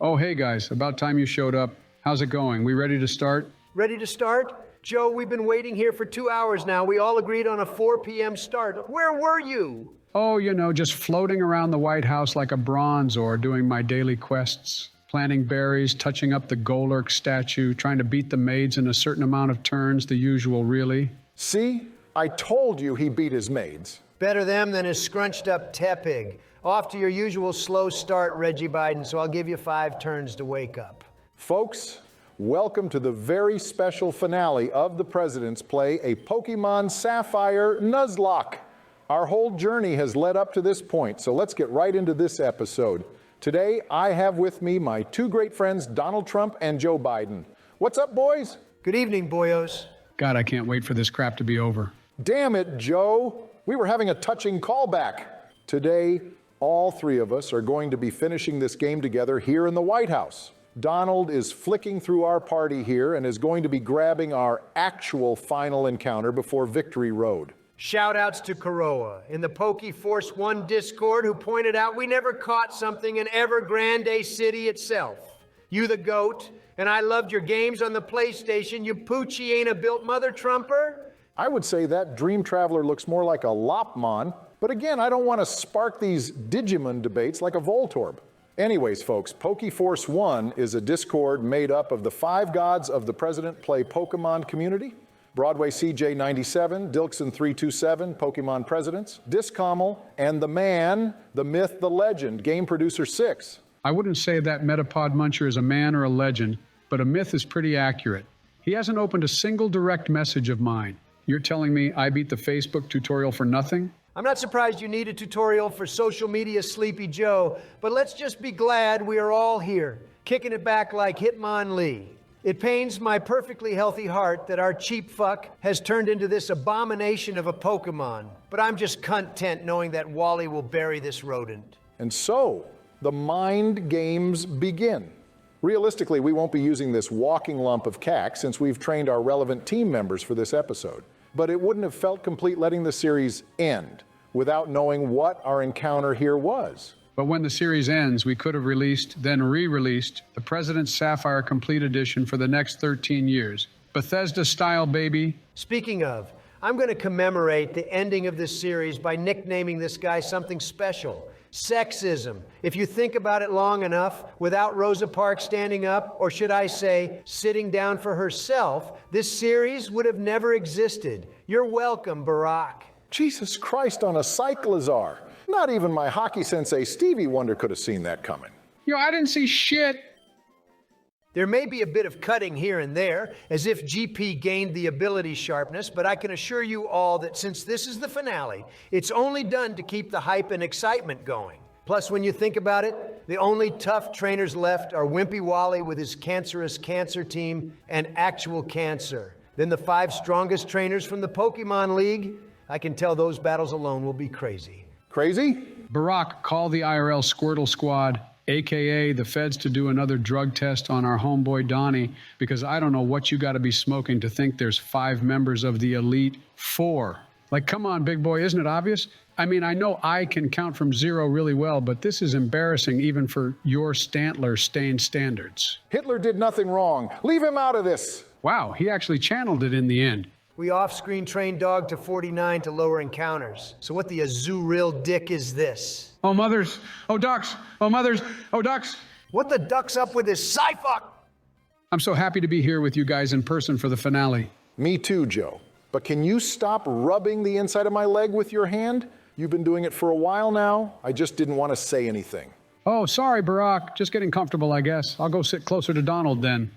Oh, hey guys, about time you showed up. How's it going? We ready to start? Ready to start? Joe, we've been waiting here for 2 hours now. We all agreed on a 4 p.m. start. Where were you? Oh, just floating around the White House like a bronzor doing my daily quests. Planting berries, touching up the Golurk statue, trying to beat the maids in a certain amount of turns, the usual, really. See? I told you he beat his maids. Better them than his scrunched up tepig. Off to your usual slow start, Reggie Biden, so I'll give you 5 turns to wake up. Folks, welcome to the very special finale of the President's Play, a Pokémon Sapphire Nuzlocke. Our whole journey has led up to this point, so let's get right into this episode. Today, I have with me my 2 great friends, Donald Trump and Joe Biden. What's up, boys? Good evening, boyos. God, I can't wait for this crap to be over. Damn it, Joe. We were having a touching callback. Today, all 3 of us are going to be finishing this game together here in the White House. Donald is flicking through our party here and is going to be grabbing our actual final encounter before Victory Road. Shout-outs to Kuroa in the Poke Force 1 Discord, who pointed out we never caught something in Evergrande City itself. You the goat, and I loved your games on the PlayStation, you poochie ain't a built mother trumper. I would say that Dream Traveler looks more like a Lopmon, but again, I don't want to spark these Digimon debates like a Voltorb. Anyways, folks, Poke Force 1 is a Discord made up of the 5 gods of the President Play Pokemon community: Broadway CJ 97, Dilkson 327, Pokemon Presidents, Discommel, and the man, the myth, the legend, Game Producer 6. I wouldn't say that Metapod Muncher is a man or a legend, but a myth is pretty accurate. He hasn't opened a single direct message of mine. You're telling me I beat the Facebook tutorial for nothing? I'm not surprised you need a tutorial for social media Sleepy Joe, but let's just be glad we are all here, kicking it back like Hitmonlee. It pains my perfectly healthy heart that our cheap fuck has turned into this abomination of a Pokemon, but I'm just content knowing that Wally will bury this rodent. And so, the mind games begin. Realistically, we won't be using this walking lump of cack since we've trained our relevant team members for this episode. But it wouldn't have felt complete letting the series end without knowing what our encounter here was. But when the series ends, we could have released, then re-released, the President's Sapphire Complete Edition for the next 13 years. Bethesda style, baby. Speaking of, I'm going to commemorate the ending of this series by nicknaming this guy something special. Sexism. If you think about it long enough, without Rosa Parks standing up, or should I say, sitting down for herself, this series would have never existed. You're welcome, Barack. Jesus Christ on a Cyclizar. Not even my hockey sensei Stevie Wonder could have seen that coming. I didn't see shit. There may be a bit of cutting here and there, as if GP gained the ability sharpness, but I can assure you all that since this is the finale, it's only done to keep the hype and excitement going. Plus, when you think about it, the only tough trainers left are Wimpy Wally with his cancerous cancer team and actual cancer. Then the 5 strongest trainers from the Pokemon League. I can tell those battles alone will be crazy. Crazy? Barack, call the IRL Squirtle Squad, AKA the feds, to do another drug test on our homeboy Donnie, because I don't know what you gotta be smoking to think there's 5 members of the Elite 4. Like, come on, big boy, isn't it obvious? I mean, I know I can count from 0 really well, but this is embarrassing even for your Stantler-stained standards. Hitler did nothing wrong. Leave him out of this. Wow, he actually channeled it in the end. We off-screen trained dog to 49 to lower encounters. So what the azoo-real dick is this? Oh, mothers. Oh, ducks. Oh, mothers. Oh, ducks. What the duck's up with this sci-fuck? I'm so happy to be here with you guys in person for the finale. Me too, Joe. But can you stop rubbing the inside of my leg with your hand? You've been doing it for a while now. I just didn't want to say anything. Oh, sorry, Barack. Just getting comfortable, I guess. I'll go sit closer to Donald then.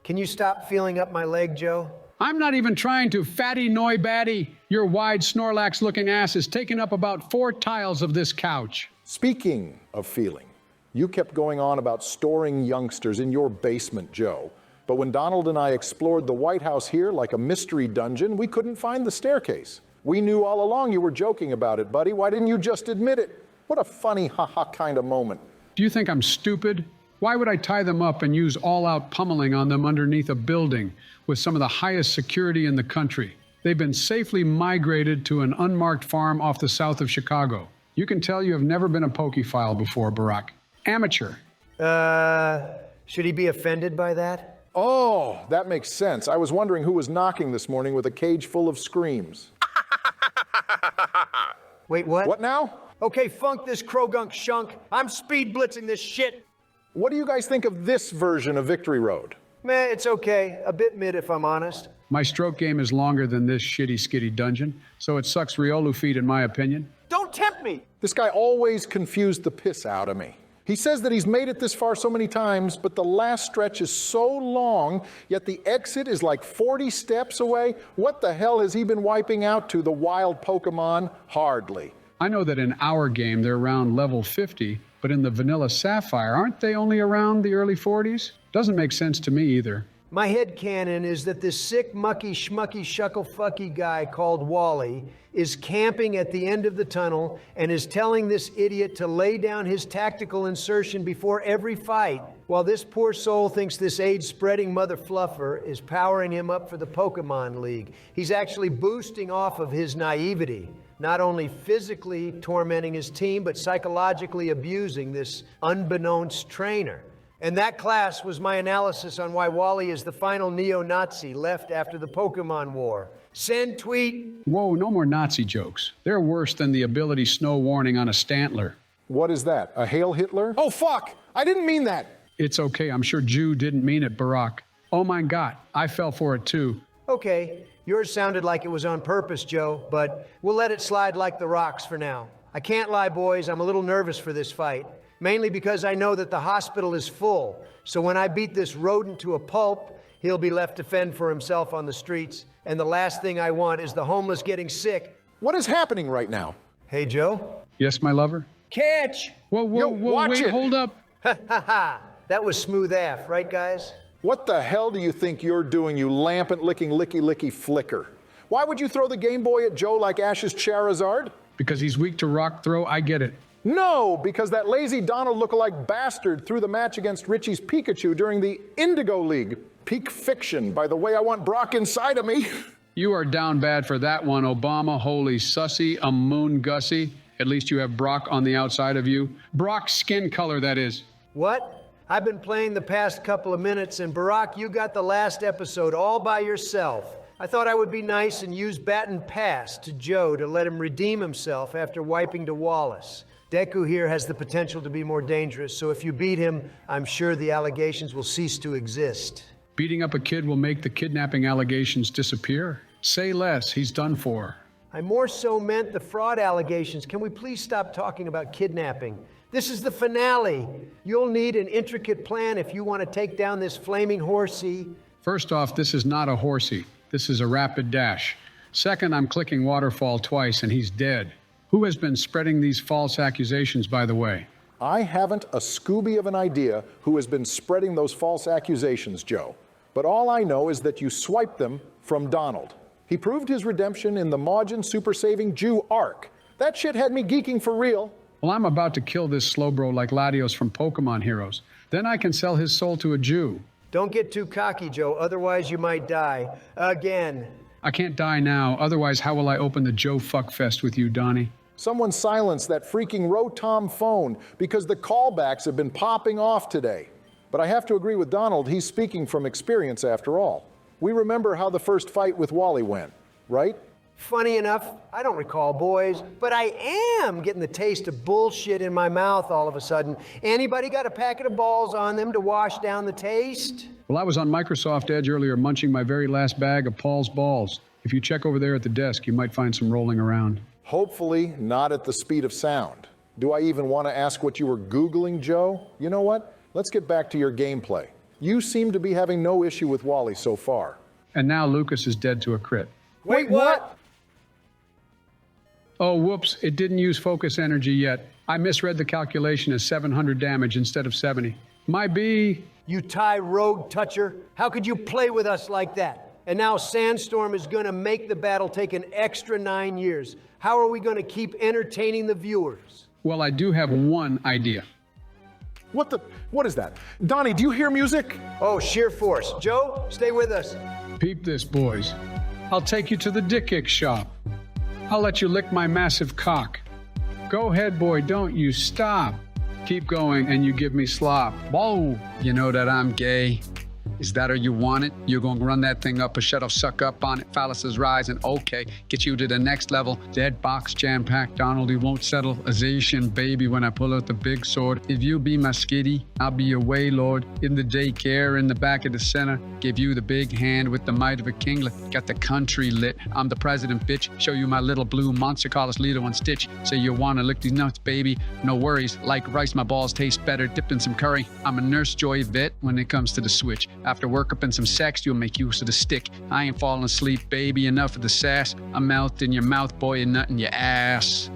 Can you stop feeling up my leg, Joe? I'm not even trying to, fatty noi batty. Your wide Snorlax-looking ass is taking up about 4 tiles of this couch. Speaking of feeling, you kept going on about storing youngsters in your basement, Joe. But when Donald and I explored the White House here like a mystery dungeon, we couldn't find the staircase. We knew all along you were joking about it, buddy. Why didn't you just admit it? What a funny ha-ha kind of moment. Do you think I'm stupid? Why would I tie them up and use all-out pummeling on them underneath a building with some of the highest security in the country? They've been safely migrated to an unmarked farm off the south of Chicago. You can tell you have never been a Pokephile before, Barack. Amateur. Should he be offended by that? Oh, that makes sense. I was wondering who was knocking this morning with a cage full of screams. Wait, what? What now? Okay, funk this Krogunk shunk. I'm speed blitzing this shit. What do you guys think of this version of Victory Road? Meh, it's okay. A bit mid if I'm honest. My stroke game is longer than this shitty skitty dungeon, so it sucks Riolu feet in my opinion. Don't tempt me! This guy always confused the piss out of me. He says that he's made it this far so many times, but the last stretch is so long, yet the exit is like 40 steps away. What the hell has he been wiping out to the wild Pokémon? Hardly. I know that in our game they're around level 50, but in the vanilla Sapphire, aren't they only around the early 40s? Doesn't make sense to me either. My headcanon is that this sick, mucky, schmucky, shuckle-fucky guy called Wally is camping at the end of the tunnel and is telling this idiot to lay down his tactical insertion before every fight, while this poor soul thinks this age-spreading mother fluffer is powering him up for the Pokemon League. He's actually boosting off of his naivety, not only physically tormenting his team, but psychologically abusing this unbeknownst trainer. And that class was my analysis on why Wally is the final neo-Nazi left after the Pokemon War. Send tweet. Whoa, no more Nazi jokes. They're worse than the ability snow warning on a Stantler. What is that? A Hail Hitler? Oh, fuck! I didn't mean that! It's okay, I'm sure Jew didn't mean it, Barack. Oh my God, I fell for it too. Okay, yours sounded like it was on purpose, Joe, but we'll let it slide like the rocks for now. I can't lie, boys, I'm a little nervous for this fight. Mainly because I know that the hospital is full. So when I beat this rodent to a pulp, he'll be left to fend for himself on the streets. And the last thing I want is the homeless getting sick. What is happening right now? Hey, Joe? Yes, my lover? Catch! Whoa, Yo, watch wait, it. hold up. Ha ha ha! That was smooth AF, right, guys? What the hell do you think you're doing, you lampant-licking, licky-licky flicker? Why would you throw the Game Boy at Joe like Ash's Charizard? Because he's weak to rock throw, I get it. No, because that lazy Donald lookalike bastard threw the match against Richie's Pikachu during the Indigo League. Peak fiction, by the way I want Brock inside of me. You are down bad for that one, Obama. Holy sussy, a moon Gussie. At least you have Brock on the outside of you. Brock's skin color, that is. What? I've been playing the past couple of minutes, and Barack, you got the last episode all by yourself. I thought I would be nice and use Baton Pass to Joe to let him redeem himself after wiping to Wallace. Deku here has the potential to be more dangerous, so if you beat him, I'm sure the allegations will cease to exist. Beating up a kid will make the kidnapping allegations disappear. Say less, he's done for. I more so meant the fraud allegations. Can we please stop talking about kidnapping? This is the finale. You'll need an intricate plan if you want to take down this flaming horsey. First off, this is not a horsey. This is a rapid dash. Second, I'm clicking waterfall twice and he's dead. Who has been spreading these false accusations, by the way? I haven't a Scooby of an idea who has been spreading those false accusations, Joe. But all I know is that you swiped them from Donald. He proved his redemption in the Majin Super Saving Jew arc. That shit had me geeking for real. Well, I'm about to kill this Slowbro like Latios from Pokemon Heroes. Then I can sell his soul to a Jew. Don't get too cocky, Joe, otherwise you might die. Again. I can't die now, otherwise how will I open the Joe Fuckfest with you, Donnie? Someone silence that freaking Rotom phone because the callbacks have been popping off today. But I have to agree with Donald, he's speaking from experience after all. We remember how the first fight with Wally went, right? Funny enough, I don't recall, boys, but I am getting the taste of bullshit in my mouth all of a sudden. Anybody got a packet of balls on them to wash down the taste? Well, I was on Microsoft Edge earlier munching my very last bag of Paul's balls. If you check over there at the desk, you might find some rolling around. Hopefully not at the speed of sound. Do I even want to ask what you were Googling, Joe? You know what? Let's get back to your gameplay. You seem to be having no issue with Wally so far. And now Lucas is dead to a crit. Wait, what? Oh, whoops, it didn't use focus energy yet. I misread the calculation as 700 damage instead of 70. My B. You tie rogue toucher. How could you play with us like that? And now Sandstorm is going to make the battle take an extra 9 years. How are we going to keep entertaining the viewers? Well, I do have one idea. What is that? Donnie, do you hear music? Oh, sheer force. Joe, stay with us. Peep this, boys. I'll take you to the dick kick shop. I'll let you lick my massive cock. Go ahead, boy, don't you stop. Keep going and you give me slop. Whoa! You know that I'm gay. Is that how you want it? You're gonna run that thing up a shuttle, suck up on it, phalluses rising, okay, get you to the next level. Dead box jam-packed Donald, he won't settle. Azation baby when I pull out the big sword. If you be my skitty, I'll be your waylord. In the daycare, in the back of the center, give you the big hand with the might of a kinglet. Got the country lit, I'm the president, bitch. Show you my little blue monster, call us Lito and Stitch. Say you wanna lick these nuts, baby. No worries, like rice, my balls taste better, dipped in some curry. I'm a Nurse Joy vet when it comes to the switch. After work up in some sex, you'll make use of the stick. I ain't falling asleep, baby, enough of the sass. I'm out in your mouth, boy, and nut in your ass.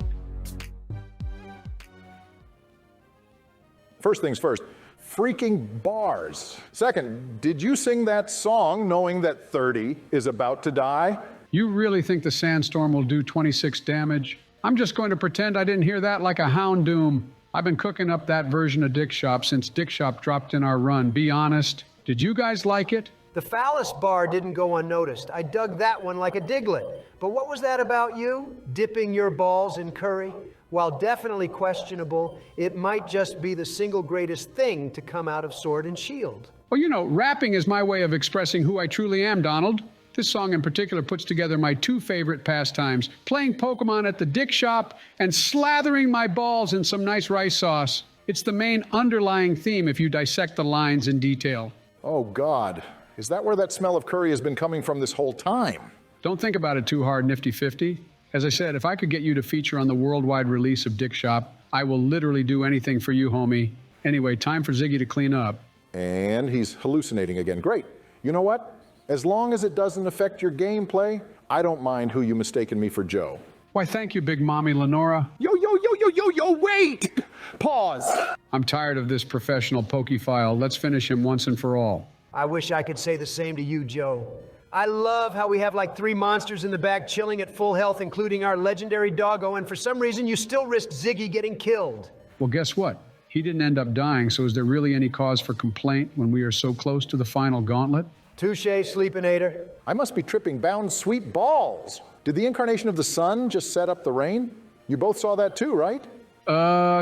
First things first, freaking bars. Second, did you sing that song knowing that 30 is about to die? You really think the sandstorm will do 26 damage? I'm just going to pretend I didn't hear that like a Houndoom. I've been cooking up that version of Dick Shop since Dick Shop dropped in our run. Be honest. Did you guys like it? The phallus bar didn't go unnoticed. I dug that one like a diglet. But what was that about you? Dipping your balls in curry? While definitely questionable, it might just be the single greatest thing to come out of Sword and Shield. Well, you know, rapping is my way of expressing who I truly am, Donald. This song in particular puts together my two favorite pastimes, playing Pokemon at the Dick Shop and slathering my balls in some nice rice sauce. It's the main underlying theme if you dissect the lines in detail. Oh, God. Is that where that smell of curry has been coming from this whole time? Don't think about it too hard, Nifty 50. As I said, if I could get you to feature on the worldwide release of Dick Shop, I will literally do anything for you, homie. Anyway, time for Ziggy to clean up. And he's hallucinating again. Great. You know what? As long as it doesn't affect your gameplay, I don't mind who you mistaken me for Joe. Why, thank you, Big Mommy Lenora. Yo, wait! Pause. I'm tired of this professional Pokephile. Let's finish him once and for all. I wish I could say the same to you, Joe. I love how we have like 3 monsters in the back chilling at full health, including our legendary doggo, and for some reason you still risked Ziggy getting killed. Well, guess what? He didn't end up dying, so is there really any cause for complaint when we are so close to the final gauntlet? Touche, Sleepinator. I must be tripping bound sweet balls. Did the incarnation of the sun just set up the rain? You both saw that too, right?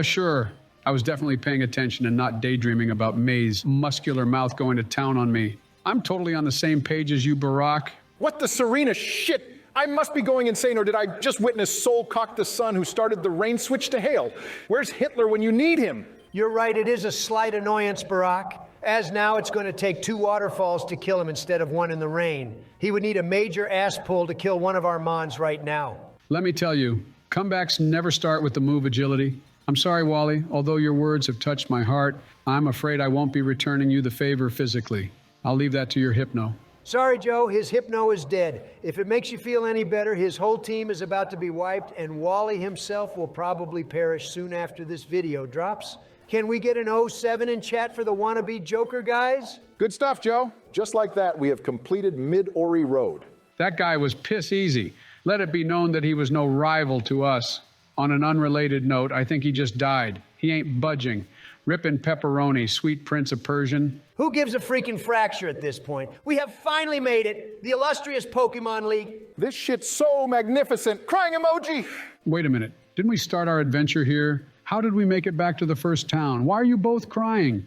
Sure. I was definitely paying attention and not daydreaming about May's muscular mouth going to town on me. I'm totally on the same page as you, Barack. What the Serena shit? I must be going insane, or did I just witness Soulcock the sun who started the rain switch to hail? Where's Hitler when you need him? You're right, it is a slight annoyance, Barack. As now, it's going to take 2 waterfalls to kill him instead of 1 in the rain. He would need a major ass pull to kill one of our Mons right now. Let me tell you, comebacks never start with the move agility. I'm sorry, Wally, although your words have touched my heart, I'm afraid I won't be returning you the favor physically. I'll leave that to your hypno. Sorry, Joe, his hypno is dead. If it makes you feel any better, his whole team is about to be wiped, and Wally himself will probably perish soon after this video drops. Can we get an 07 in chat for the wannabe Joker guys? Good stuff, Joe. Just like that, we have completed Mid-Ori Road. That guy was piss easy. Let it be known that he was no rival to us. On an unrelated note, I think he just died. He ain't budging. Rippin' pepperoni, sweet prince of Persian. Who gives a freaking fracture at this point? We have finally made it. The illustrious Pokemon League. This shit's so magnificent. Crying emoji! Wait a minute. Didn't we start our adventure here? How did we make it back to the first town? Why are you both crying?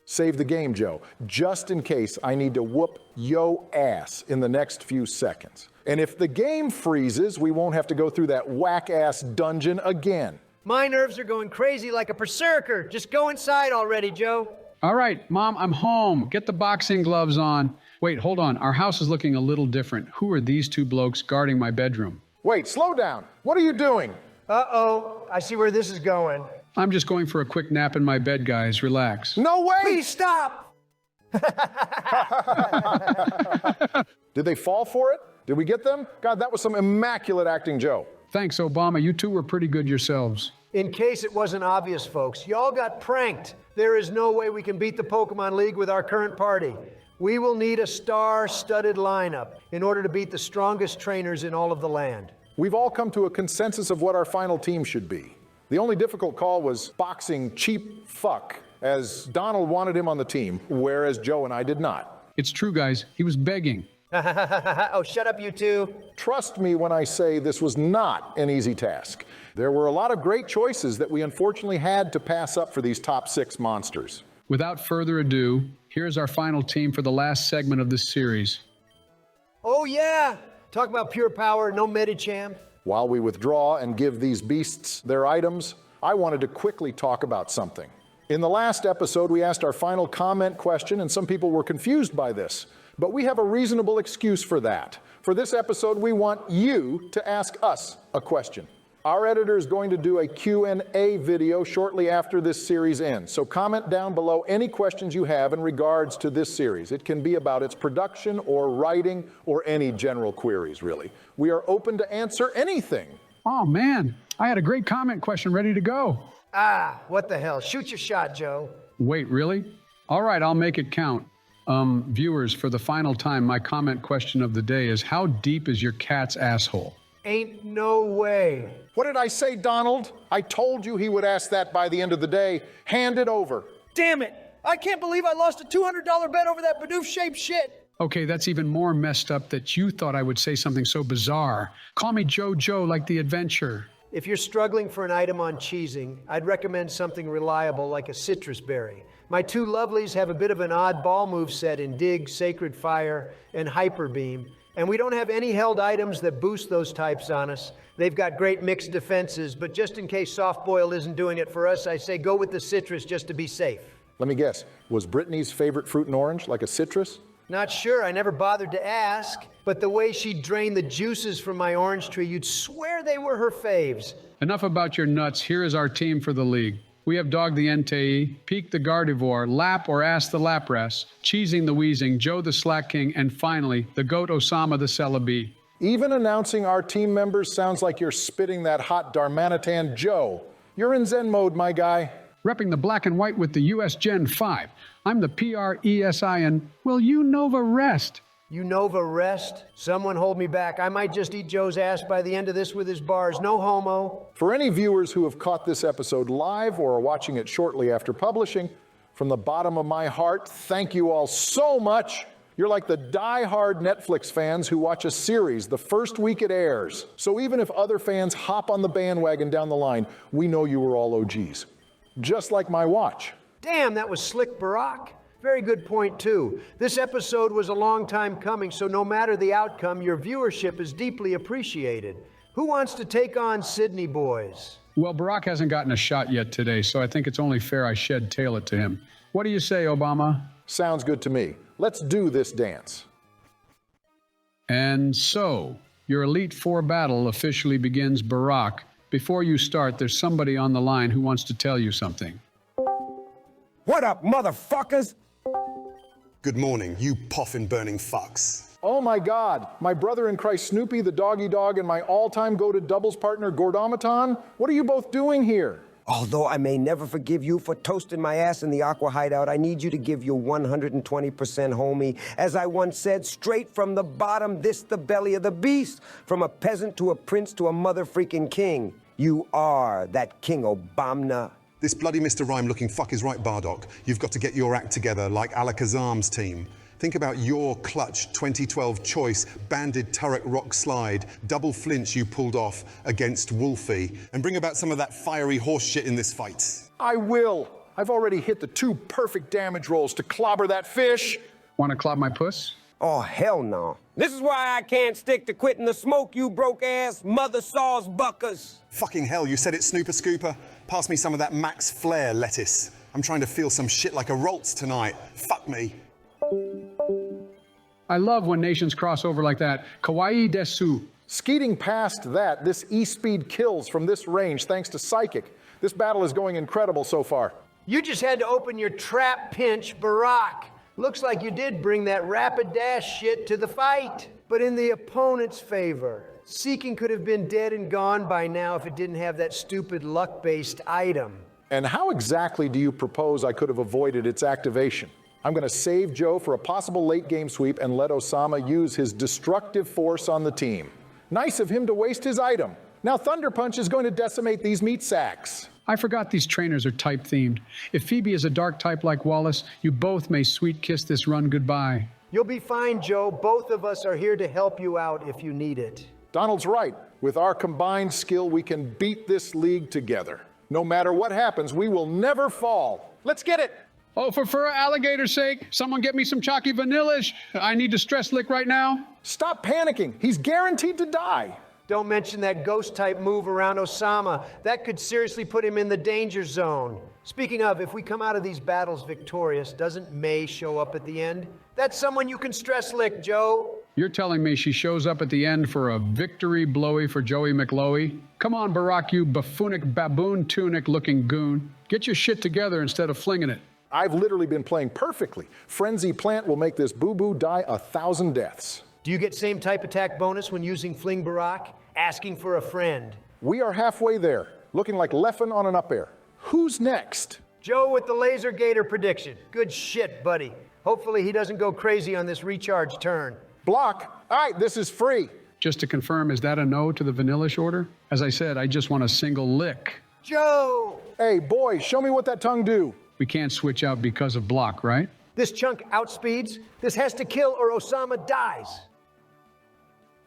Save the game, Joe, just in case I need to whoop yo ass in the next few seconds. And if the game freezes, we won't have to go through that whack-ass dungeon again. My nerves are going crazy like a berserker. Just go inside already, Joe. All right, Mom, I'm home. Get the boxing gloves on. Wait, hold on. Our house is looking a little different. Who are these 2 blokes guarding my bedroom? Wait, slow down. What are you doing? Uh-oh, I see where this is going. I'm just going for a quick nap in my bed, guys. Relax. No way! Please stop! Did they fall for it? Did we get them? God, that was some immaculate acting, Joe. Thanks, Obama. You 2 were pretty good yourselves. In case it wasn't obvious, folks, y'all got pranked. There is no way we can beat the Pokemon League with our current party. We will need a star-studded lineup in order to beat the strongest trainers in all of the land. We've all come to a consensus of what our final team should be. The only difficult call was boxing cheap fuck, as Donald wanted him on the team, whereas Joe and I did not. It's true, guys. He was begging. Oh, shut up, you two. Trust me when I say this was not an easy task. There were a lot of great choices that we unfortunately had to pass up for these top 6 monsters. Without further ado, here's our final team for the last segment of this series. Oh, yeah. Talk about pure power, no Medicham. While we withdraw and give these beasts their items, I wanted to quickly talk about something. In the last episode, we asked our final comment question, and some people were confused by this. But we have a reasonable excuse for that. For this episode, we want you to ask us a question. Our editor is going to do a Q&A video shortly after this series ends. So comment down below any questions you have in regards to this series. It can be about its production or writing or any general queries, really. We are open to answer anything. Oh man, I had a great comment question ready to go. Ah, what the hell. Shoot your shot, Joe. Wait, really? All right, I'll make it count. Viewers, for the final time, my comment question of the day is, how deep is your cat's asshole? Ain't no way. What did I say, Donald? I told you he would ask that by the end of the day. Hand it over. Damn it. I can't believe I lost a $200 bet over that Bidoof-shaped shit. Okay, that's even more messed up that you thought I would say something so bizarre. Call me JoJo like the adventure. If you're struggling for an item on cheesing, I'd recommend something reliable like a citrus berry. My two lovelies have a bit of an oddball moveset in Dig, Sacred Fire, and Hyper Beam, and we don't have any held items that boost those types on us. They've got great mixed defenses, but just in case soft boil isn't doing it for us, I say go with the citrus just to be safe. Let me guess, was Brittany's favorite fruit and orange like a citrus? Not sure, I never bothered to ask, but the way she drained the juices from my orange tree, you'd swear they were her faves. Enough about your nuts. Here is our team for the league. We have Dog the Entei, Peak the Gardevoir, Lap or Ass the Lapras, Cheesing the Wheezing, Joe the Slack King, and finally, the Goat Osama the Celebi. Even announcing our team members sounds like you're spitting that hot Darmanitan Joe. You're in Zen mode, my guy. Repping the black and white with the US Gen 5. I'm the PRESI and, well, you Nova Rest. You Nova Rest? Someone hold me back. I might just eat Joe's ass by the end of this with his bars. No homo. For any viewers who have caught this episode live or are watching it shortly after publishing, from the bottom of my heart, thank you all so much. You're like the die-hard Netflix fans who watch a series the first week it airs. So even if other fans hop on the bandwagon down the line, we know you were all OGs. Just like my watch. Damn, that was slick, Barack. Very good point, too. This episode was a long time coming, so no matter the outcome, your viewership is deeply appreciated. Who wants to take on Sydney boys? Well, Barack hasn't gotten a shot yet today, so I think it's only fair I shed tail it to him. What do you say, Obama? Sounds good to me. Let's do this dance. And so, your Elite Four battle officially begins, Barack. Before you start, there's somebody on the line who wants to tell you something. What up, motherfuckers? Good morning, you poffin-burning fucks. Oh my God, my brother in Christ Snoopy, the doggy dog, and my all-time go-to doubles partner, Gordomaton? What are you both doing here? Although I may never forgive you for toasting my ass in the Aqua Hideout, I need you to give your 120%, homie. As I once said, straight from the bottom, this the belly of the beast. From a peasant to a prince to a mother-freaking king. You are that King Obama. This bloody Mr. Rhyme-looking fuck is right, Bardock. You've got to get your act together like Alakazam's team. Think about your clutch 2012 choice, banded turret rock slide, double flinch you pulled off against Wolfie, and bring about some of that fiery horse shit in this fight. I will. I've already hit the 2 perfect damage rolls to clobber that fish. Want to clobber my puss? Oh, hell no. This is why I can't stick to quitting the smoke, you broke-ass mother sauce buckers. Fucking hell, you said it, Snooper Scooper? Pass me some of that Max Flair lettuce. I'm trying to feel some shit like a Roltz tonight. Fuck me. I love when nations cross over like that. Kawaii desu. Skeeting past that, this E-speed kills from this range thanks to Psychic. This battle is going incredible so far. You just had to open your trap pinch, Barack. Looks like you did bring that rapid dash shit to the fight, but in the opponent's favor. Seeking could have been dead and gone by now if it didn't have that stupid luck-based item. And how exactly do you propose I could have avoided its activation? I'm going to save Joe for a possible late game sweep and let Osama use his destructive force on the team. Nice of him to waste his item. Now Thunder Punch is going to decimate these meat sacks. I forgot these trainers are type-themed. If Phoebe is a dark type like Wallace, you both may sweet kiss this run goodbye. You'll be fine, Joe. Both of us are here to help you out if you need it. Donald's right. With our combined skill, we can beat this league together. No matter what happens, we will never fall. Let's get it! Oh, for alligator's sake, someone get me some chalky vanillish. I need to stress lick right now. Stop panicking. He's guaranteed to die. Don't mention that ghost-type move around Osama. That could seriously put him in the danger zone. Speaking of, if we come out of these battles victorious, doesn't May show up at the end? That's someone you can stress lick, Joe. You're telling me she shows up at the end for a victory blowy for Joey McLoey? Come on, Barack, you buffoonic baboon tunic-looking goon. Get your shit together instead of flinging it. I've literally been playing perfectly. Frenzy Plant will make this boo-boo die 1,000 deaths. Do you get same type attack bonus when using Fling Barack? Asking for a friend. We are halfway there, looking like Leffen on an up air. Who's next? Joe with the laser gator prediction. Good shit, buddy. Hopefully he doesn't go crazy on this recharge turn. Block. All right, this is free. Just to confirm, is that a no to the vanillish order? As I said, I just want a single lick. Joe! Hey, boy, show me what that tongue do. We can't switch out because of block, right? This chunk outspeeds. This has to kill or Osama dies.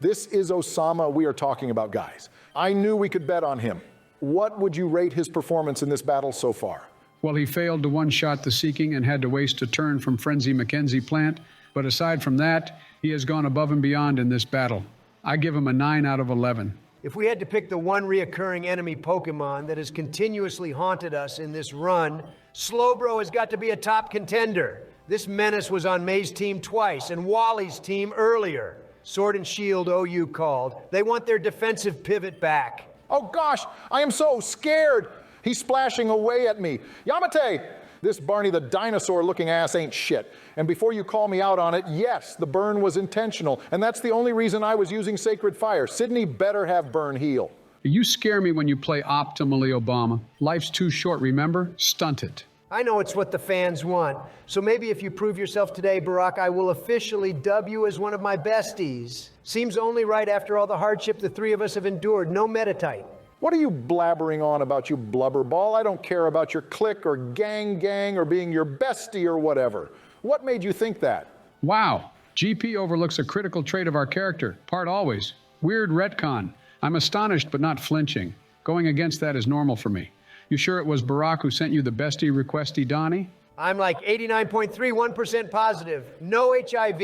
This is Osama we are talking about, guys. I knew we could bet on him. What would you rate his performance in this battle so far? Well, he failed to one-shot the Seeking and had to waste a turn from Frenzy Mackenzie Plant. But aside from that, he has gone above and beyond in this battle. I give him a 9 out of 11. If we had to pick the one reoccurring enemy Pokemon that has continuously haunted us in this run, Slowbro has got to be a top contender. This menace was on May's team twice and Wally's team earlier. Sword and Shield OU called. They want their defensive pivot back. Oh gosh, I am so scared. He's splashing away at me. Yamate, this Barney the dinosaur looking ass ain't shit. And before you call me out on it, yes, the burn was intentional. And that's the only reason I was using Sacred Fire. Sydney better have burn heal. You scare me when you play optimally, Obama. Life's too short, remember? Stunt it. I know it's what the fans want. So maybe if you prove yourself today, Barack, I will officially dub you as one of my besties. Seems only right after all the hardship the three of us have endured. No Metatite. What are you blabbering on about, you blubberball? I don't care about your clique or gang or being your bestie or whatever. What made you think that? Wow. GP overlooks a critical trait of our character. Part always. Weird retcon. I'm astonished but not flinching. Going against that is normal for me. You sure it was Barack who sent you the bestie requesty, Donnie? I'm like 89.31% positive. No HIV.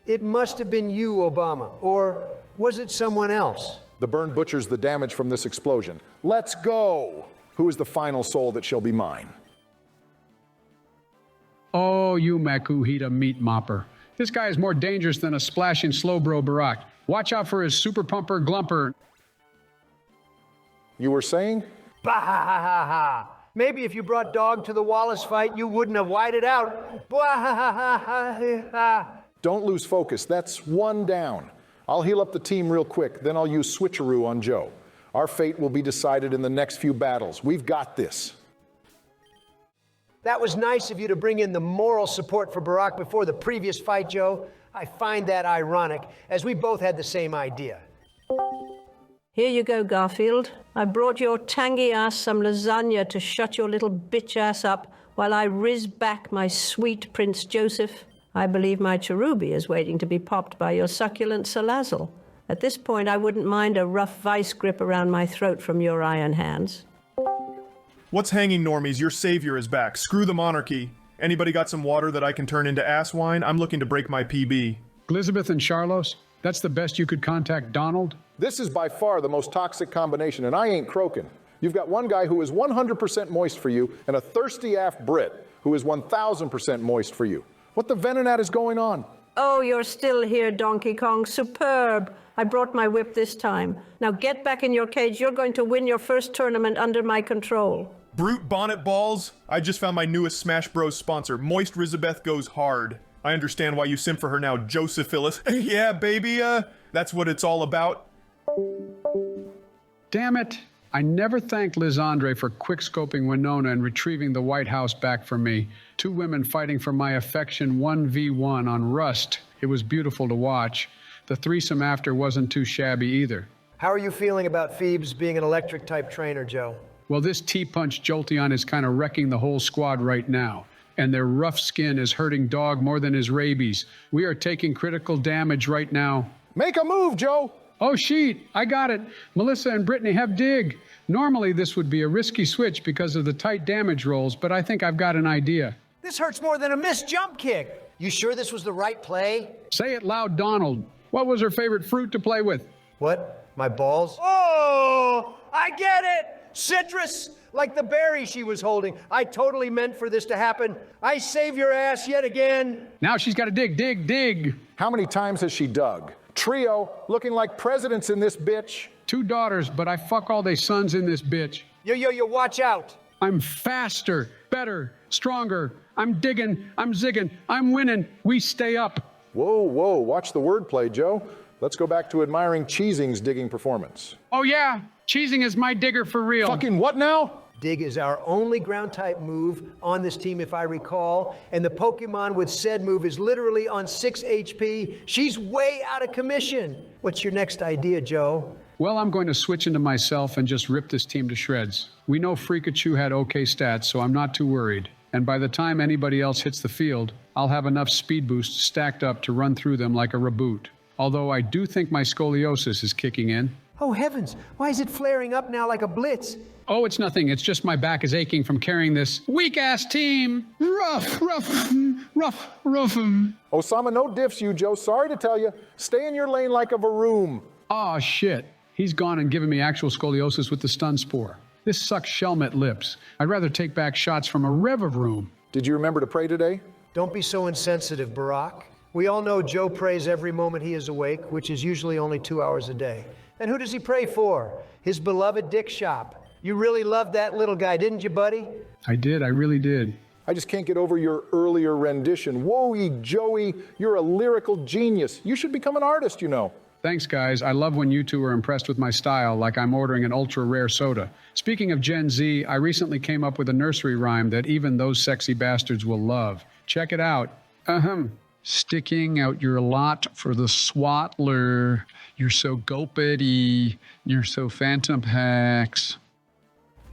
It must have been you, Obama. Or was it someone else? The burn butchers the damage from this explosion. Let's go! Who is the final soul that shall be mine? Oh, you Makuhita meat mopper. This guy is more dangerous than a splashing Slowbro Barack. Watch out for his super pumper glumper. You were saying? Bah ha ha ha ha. Maybe if you brought Dog to the Wallace fight, you wouldn't have whited out. Bah ha ha ha ha ha. Don't lose focus. That's one down. I'll heal up the team real quick, then I'll use switcheroo on Joe. Our fate will be decided in the next few battles. We've got this. That was nice of you to bring in the moral support for Barack before the previous fight, Joe. I find that ironic, as we both had the same idea. Here you go, Garfield. I brought your tangy ass some lasagna to shut your little bitch ass up while I riz back my sweet Prince Joseph. I believe my cherubi is waiting to be popped by your succulent salazzle. At this point, I wouldn't mind a rough vice grip around my throat from your iron hands. What's hanging, normies? Your savior is back. Screw the monarchy. Anybody got some water that I can turn into ass wine? I'm looking to break my PB. Elizabeth and Charlos, that's the best you could contact Donald? This is by far the most toxic combination, and I ain't croaking. You've got one guy who is 100% moist for you, and a thirsty af Brit who is 1,000% moist for you. What the venonat is going on? Oh, you're still here, Donkey Kong. Superb. I brought my whip this time. Now get back in your cage. You're going to win your first tournament under my control. Brute bonnet balls? I just found my newest Smash Bros sponsor. Moist Rizabeth goes hard. I understand why you simp for her now, Joseph Phyllis. Yeah, baby, that's what it's all about. Damn it. I never thanked Liz Andre for quick-scoping Winona and retrieving the White House back for me. 2 women fighting for my affection 1v1 on Rust. It was beautiful to watch. The threesome after wasn't too shabby either. How are you feeling about Phoebes being an electric-type trainer, Joe? Well, this T-punch Jolteon is kind of wrecking the whole squad right now. and their rough skin is hurting dog more than his rabies. We are taking critical damage right now. Make a move, Joe. Oh, sheet, I got it. Melissa and Brittany have dig. Normally, this would be a risky switch because of the tight damage rolls, but I think I've got an idea. This hurts more than a missed jump kick. You sure this was the right play? Say it loud, Donald. What was her favorite fruit to play with? What? My balls? Oh, I get it! Citrus! Like the berry she was holding. I totally meant for this to happen. I save your ass yet again. Now she's got to dig, dig, dig. How many times has she dug? Trio, looking like presidents in this bitch. 2 daughters, but I fuck all they sons in this bitch. Yo, watch out. I'm faster, better, stronger. I'm digging, I'm zigging, I'm winning. We stay up. Whoa, watch the wordplay, Joe. Let's go back to admiring Cheesing's digging performance. Oh yeah, cheesing is my digger for real. Fucking what now? Dig is our only ground type move on this team, if I recall, and the Pokemon with said move is literally on 6 HP. She's way out of commission. What's your next idea, Joe? Well, I'm going to switch into myself and just rip this team to shreds. We know Freakachu had okay stats, so I'm not too worried. And by the time anybody else hits the field, I'll have enough speed boosts stacked up to run through them like a reboot. Although I do think my scoliosis is kicking in. Oh heavens, why is it flaring up now like a blitz? Oh, it's nothing. It's just my back is aching from carrying this weak-ass team. Rough. Osama, no diffs you, Joe. Sorry to tell you. Stay in your lane like a varoom. Aw, shit. He's gone and given me actual scoliosis with the stun spore. This sucks Shelmet lips. I'd rather take back shots from a Rev-a-Vroom. Did you remember to pray today? Don't be so insensitive, Barack. We all know Joe prays every moment he is awake, which is usually only 2 hours a day. And who does he pray for? His beloved Dick Shop. You really loved that little guy, didn't you, buddy? I did, I really did. I just can't get over your earlier rendition. Whoa-y, Joey, you're a lyrical genius. You should become an artist, you know. Thanks, guys. I love when you two are impressed with my style, like I'm ordering an ultra-rare soda. Speaking of Gen Z, I recently came up with a nursery rhyme that even those sexy bastards will love. Check it out. Sticking out your lot for the swattler. You're so gopity. You're so phantom hacks.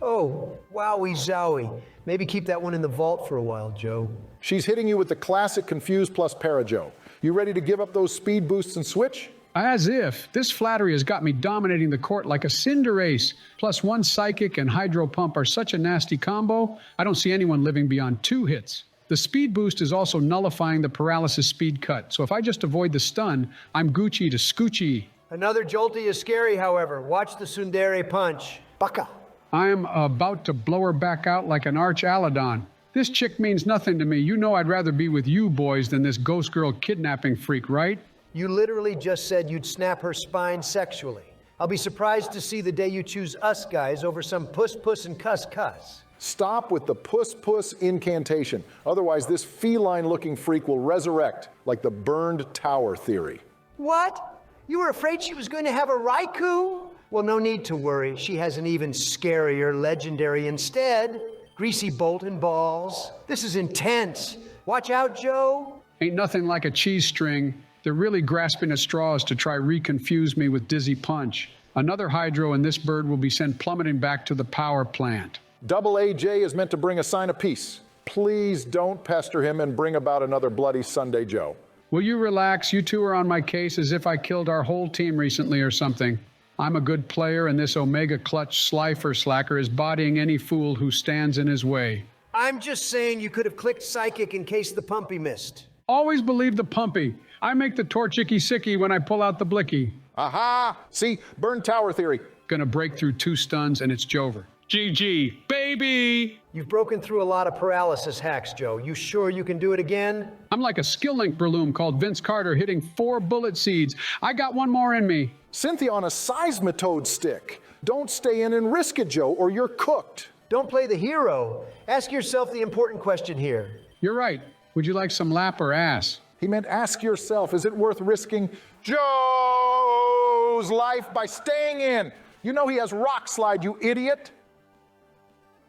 Oh, wowie zowie. Maybe keep that one in the vault for a while, Joe. She's hitting you with the classic Confuse plus Para-Joe. You ready to give up those speed boosts and switch? As if. This flattery has got me dominating the court like a Cinderace. Plus 1 psychic and hydro pump are such a nasty combo, I don't see anyone living beyond 2 hits. The speed boost is also nullifying the paralysis speed cut, so if I just avoid the stun, I'm Gucci to Scoochie. Another Jolty is scary, however. Watch the Tsundere punch. Baka. I am about to blow her back out like an arch Aladon. This chick means nothing to me. You know I'd rather be with you boys than this ghost girl kidnapping freak, right? You literally just said you'd snap her spine sexually. I'll be surprised to see the day you choose us guys over some puss and cuss. Stop with the puss incantation. Otherwise, this feline-looking freak will resurrect, like the burned tower theory. What? You were afraid she was going to have a Raikou? Well, no need to worry. She has an even scarier legendary instead. Greasy bolt and balls. This is intense. Watch out, Joe. Ain't nothing like a cheese string. They're really grasping at straws to try reconfuse me with Dizzy Punch. Another hydro and this bird will be sent plummeting back to the power plant. Double AJ is meant to bring a sign of peace. Please don't pester him and bring about another bloody Sunday Joe. Will you relax? You two are on my case as if I killed our whole team recently or something. I'm a good player and this Omega Clutch Slifer slacker is bodying any fool who stands in his way. I'm just saying you could have clicked Psychic in case the Pumpy missed. Always believe the Pumpy. I make the Torchicky Sicky when I pull out the Blicky. Aha! See, burn tower theory. Gonna break through 2 stuns and it's Jover. GG, baby! You've broken through a lot of paralysis hacks, Joe. You sure you can do it again? I'm like a skill link Breloom called Vince Carter hitting 4 bullet seeds. I got 1 more in me. Cynthia on a seismitoad stick. Don't stay in and risk it, Joe, or you're cooked. Don't play the hero. Ask yourself the important question here. You're right. Would you like some lap or ass? He meant ask yourself, is it worth risking Joe's life by staying in? You know he has rock slide, you idiot.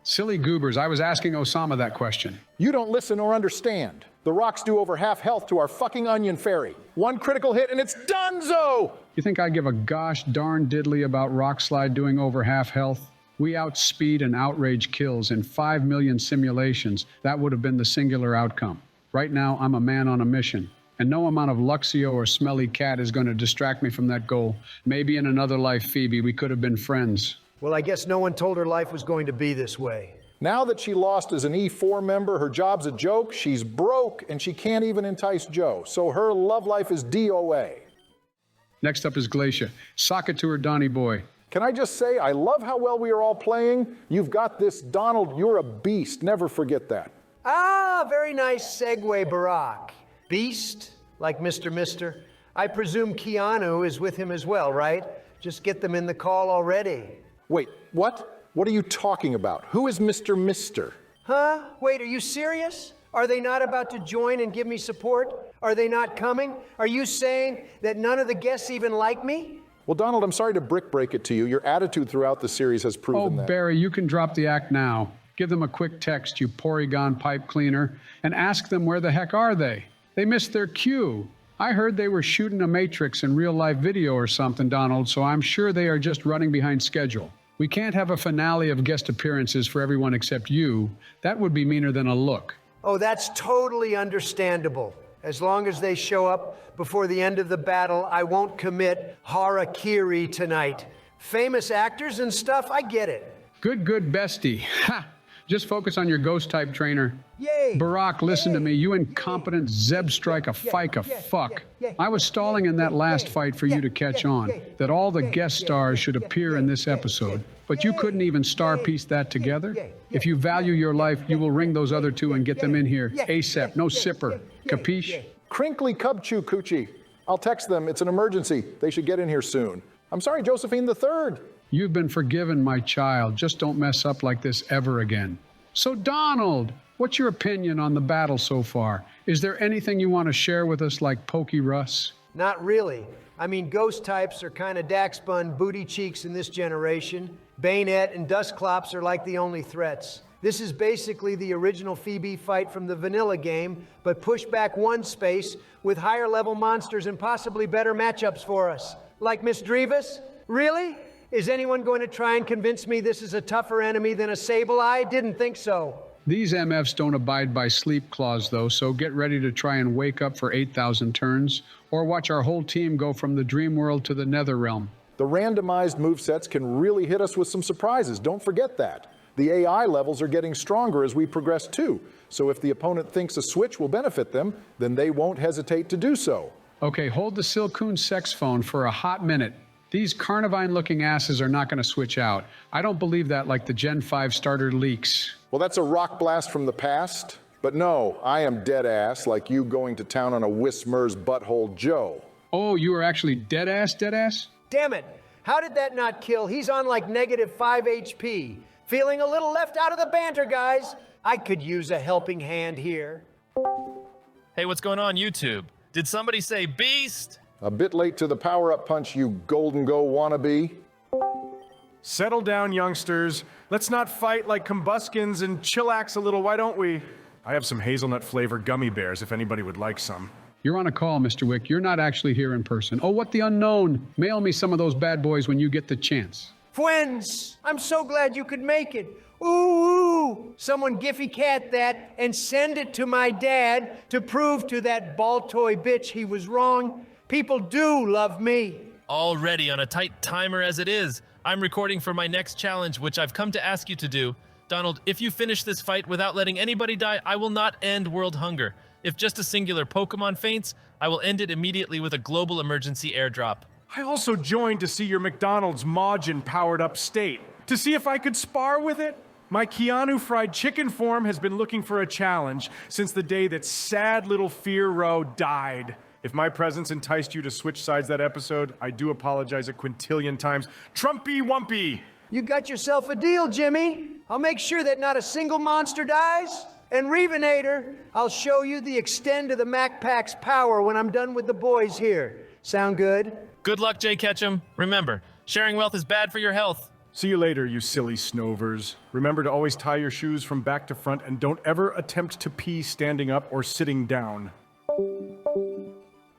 Silly goobers, I was asking Osama that question. You don't listen or understand. The rocks do over half health to our fucking onion fairy. 1 critical hit and it's donezo! You think I give a gosh darn diddly about Rockslide doing over half health? We outspeed and outrage kills in 5 million simulations. That would have been the singular outcome. Right now, I'm a man on a mission, and no amount of Luxio or Smelly Cat is going to distract me from that goal. Maybe in another life, Phoebe, we could have been friends. Well, I guess no one told her life was going to be this way. Now that she lost as an E4 member, her job's a joke, she's broke, and she can't even entice Joe. So her love life is DOA. Next up is Glacia. Sock it to her, Donnie boy. Can I just say, I love how well we are all playing. You've got this, Donald, you're a beast. Never forget that. Ah, very nice segue, Barack. Beast, like Mr. Mister. I presume Keanu is with him as well, right? Just get them in the call already. Wait, what? What are you talking about? Who is Mr. Mister? Huh? Wait, are you serious? Are they not about to join and give me support? Are they not coming? Are you saying that none of the guests even like me? Well, Donald, I'm sorry to break it to you. Your attitude throughout the series has proven that. Oh, Barry, you can drop the act now. Give them a quick text, you Porygon pipe cleaner, and ask them where the heck are they? They missed their cue. I heard they were shooting a Matrix in real-life video or something, Donald, so I'm sure they are just running behind schedule. We can't have a finale of guest appearances for everyone except you. That would be meaner than a look. Oh, that's totally understandable. As long as they show up before the end of the battle, I won't commit harakiri tonight. Famous actors and stuff, I get it. Good, bestie. Ha! Just focus on your ghost-type trainer. Yay! Barack, listen to me. You incompetent Zebstrike fuck. I was stalling in that last fight for you to catch on, that all the guest stars should appear in this episode. But you couldn't even star-piece that together? If you value your life, you will ring those other two and get them in here ASAP. No sipper. Capiche? Crinkly Cub Chew Coochie. I'll text them. It's an emergency. They should get in here soon. I'm sorry, Josephine III. You've been forgiven, my child. Just don't mess up like this ever again. So, Donald, what's your opinion on the battle so far? Is there anything you want to share with us like Pokey Russ? Not really. I mean, ghost types are kind of Daxbun booty cheeks in this generation. Bayonet and Dustclops are like the only threats. This is basically the original Phoebe fight from the vanilla game, but pushed back one space with higher level monsters and possibly better matchups for us. Like Miss Drevis? Really? Is anyone going to try and convince me this is a tougher enemy than a Sableye? Didn't think so. These MFs don't abide by sleep clause, though, so get ready to try and wake up for 8,000 turns, or watch our whole team go from the dream world to the nether realm. The randomized movesets can really hit us with some surprises. Don't forget that. The AI levels are getting stronger as we progress too, so if the opponent thinks a switch will benefit them, then they won't hesitate to do so. Okay, hold the Silcoon sex phone for a hot minute. These Carnivine-looking asses are not going to switch out. I don't believe that like the Gen 5 starter leaks. Well, that's a rock blast from the past. But no, I am dead ass like you going to town on a Wismer's butthole Joe. Oh, you are actually dead ass? Damn it! How did that not kill? He's on like -5 HP. Feeling a little left out of the banter, guys. I could use a helping hand here. Hey, what's going on, YouTube? Did somebody say beast? A bit late to the power-up punch, you golden go wannabe. Settle down, youngsters. Let's not fight like combuskins and chillax a little, why don't we? I have some hazelnut flavor gummy bears if anybody would like some. You're on a call, Mr. Wick. You're not actually here in person. Oh, what the unknown. Mail me some of those bad boys when you get the chance. Friends, I'm so glad you could make it. Ooh, someone Giffy Cat that and send it to my dad to prove to that Baltoy bitch he was wrong. People do love me. Already on a tight timer as it is. I'm recording for my next challenge, which I've come to ask you to do. Donald, if you finish this fight without letting anybody die, I will not end world hunger. If just a singular Pokemon faints, I will end it immediately with a global emergency airdrop. I also joined to see your McDonald's Majin powered up state, to see if I could spar with it. My Keanu fried chicken form has been looking for a challenge since the day that sad little Fear-Row died. If my presence enticed you to switch sides that episode, I do apologize a quintillion times. Trumpy Wumpy! You got yourself a deal, Jimmy. I'll make sure that not a single monster dies. And Revenator, I'll show you the extent of the MacPack's power when I'm done with the boys here. Sound good? Good luck, Jay Ketchum. Remember, sharing wealth is bad for your health. See you later, you silly snovers. Remember to always tie your shoes from back to front and don't ever attempt to pee standing up or sitting down.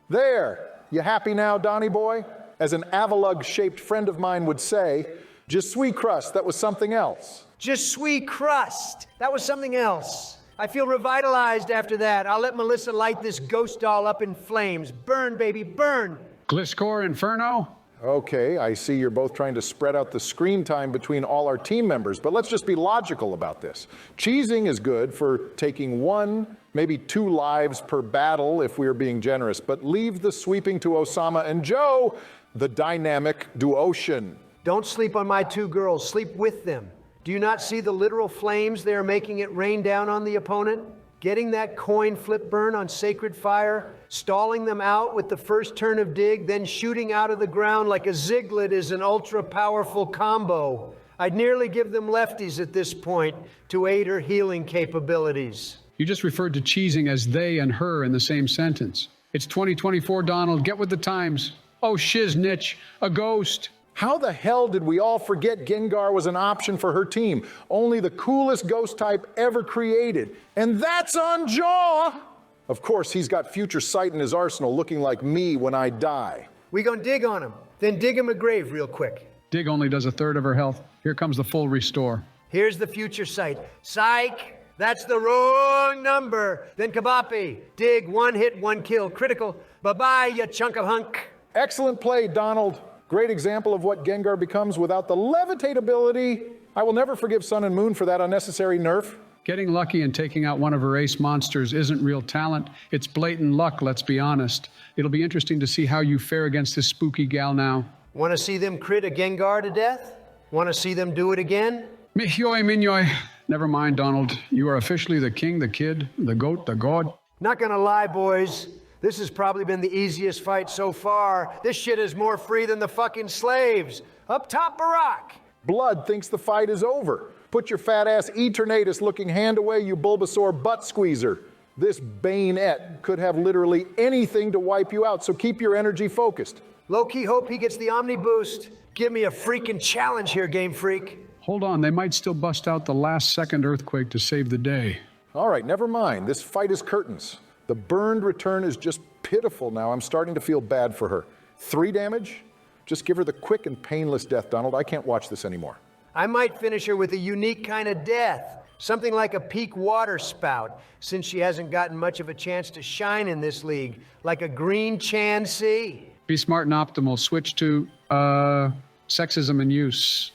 There! You happy now, Donnie boy? As an Avalug-shaped friend of mine would say, Je suis crust, that was something else. Je suis crust. That was something else. I feel revitalized after that. I'll let Melissa light this ghost doll up in flames. Burn, baby, burn. Gliscor Inferno? Okay, I see you're both trying to spread out the screen time between all our team members, but let's just be logical about this. Cheesing is good for taking 1, maybe 2 lives per battle if we're being generous, but leave the sweeping to Osama and Joe, the dynamic duocean. Don't sleep on my 2 girls. Sleep with them. Do you not see the literal flames they are making it rain down on the opponent? Getting that coin flip burn on sacred fire, stalling them out with the first turn of dig, then shooting out of the ground like a ziglet is an ultra-powerful combo. I'd nearly give them lefties at this point to aid her healing capabilities. You just referred to cheesing as they and her in the same sentence. It's 2024, Donald. Get with the times. Oh, shiznitch, a ghost. How the hell did we all forget Gengar was an option for her team? Only the coolest ghost type ever created. And that's on Jaw! Of course, he's got future sight in his arsenal looking like me when I die. We gonna dig on him, then dig him a grave real quick. Dig only does 1/3 of her health. Here comes the full restore. Here's the future sight. Psych! That's the wrong number. Then Kabapi. Dig, 1 hit, 1 kill. Critical. Bye-bye, you chunk of hunk. Excellent play, Donald. Great example of what Gengar becomes without the levitate ability. I will never forgive Sun and Moon for that unnecessary nerf. Getting lucky and taking out one of her ace monsters isn't real talent. It's blatant luck, let's be honest. It'll be interesting to see how you fare against this spooky gal now. Want to see them crit a Gengar to death? Want to see them do it again? Mihyoi Minyoi. Never mind, Donald. You are officially the king, the kid, the goat, the god. Not gonna lie, boys. This has probably been the easiest fight so far. This shit is more free than the fucking slaves. Up top, Barack. Blood thinks the fight is over. Put your fat ass Eternatus looking hand away, you Bulbasaur butt squeezer. This Bayonet could have literally anything to wipe you out, so keep your energy focused. Low-key hope he gets the Omni Boost. Give me a freaking challenge here, Gamefreak. Hold on, they might still bust out the last-second earthquake to save the day. All right, never mind. This fight is curtains. The burned return is just pitiful now. I'm starting to feel bad for her. 3 damage? Just give her the quick and painless death, Donald. I can't watch this anymore. I might finish her with a unique kind of death. Something like a peak water spout, since she hasn't gotten much of a chance to shine in this league. Like a green Chansey. Be smart and optimal. Switch to, sexism in use.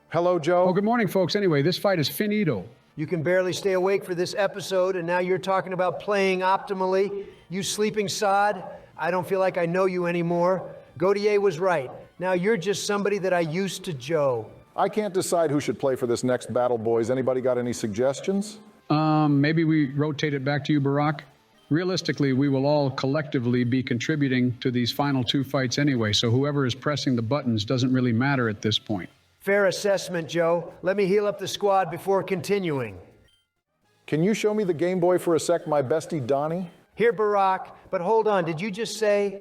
Hello, Joe. Oh, good morning, folks. Anyway, this fight is finito. You can barely stay awake for this episode, and now you're talking about playing optimally. You sleeping sod. I don't feel like I know you anymore. Gautier was right. Now you're just somebody that I used to Joe. I can't decide who should play for this next battle, boys. Anybody got any suggestions? Maybe we rotate it back to you, Barack. Realistically, we will all collectively be contributing to these final 2 fights anyway, so whoever is pressing the buttons doesn't really matter at this point. Fair assessment, Joe. Let me heal up the squad before continuing. Can you show me the Game Boy for a sec, my bestie Donnie? Here, Barack, but hold on, did you just say?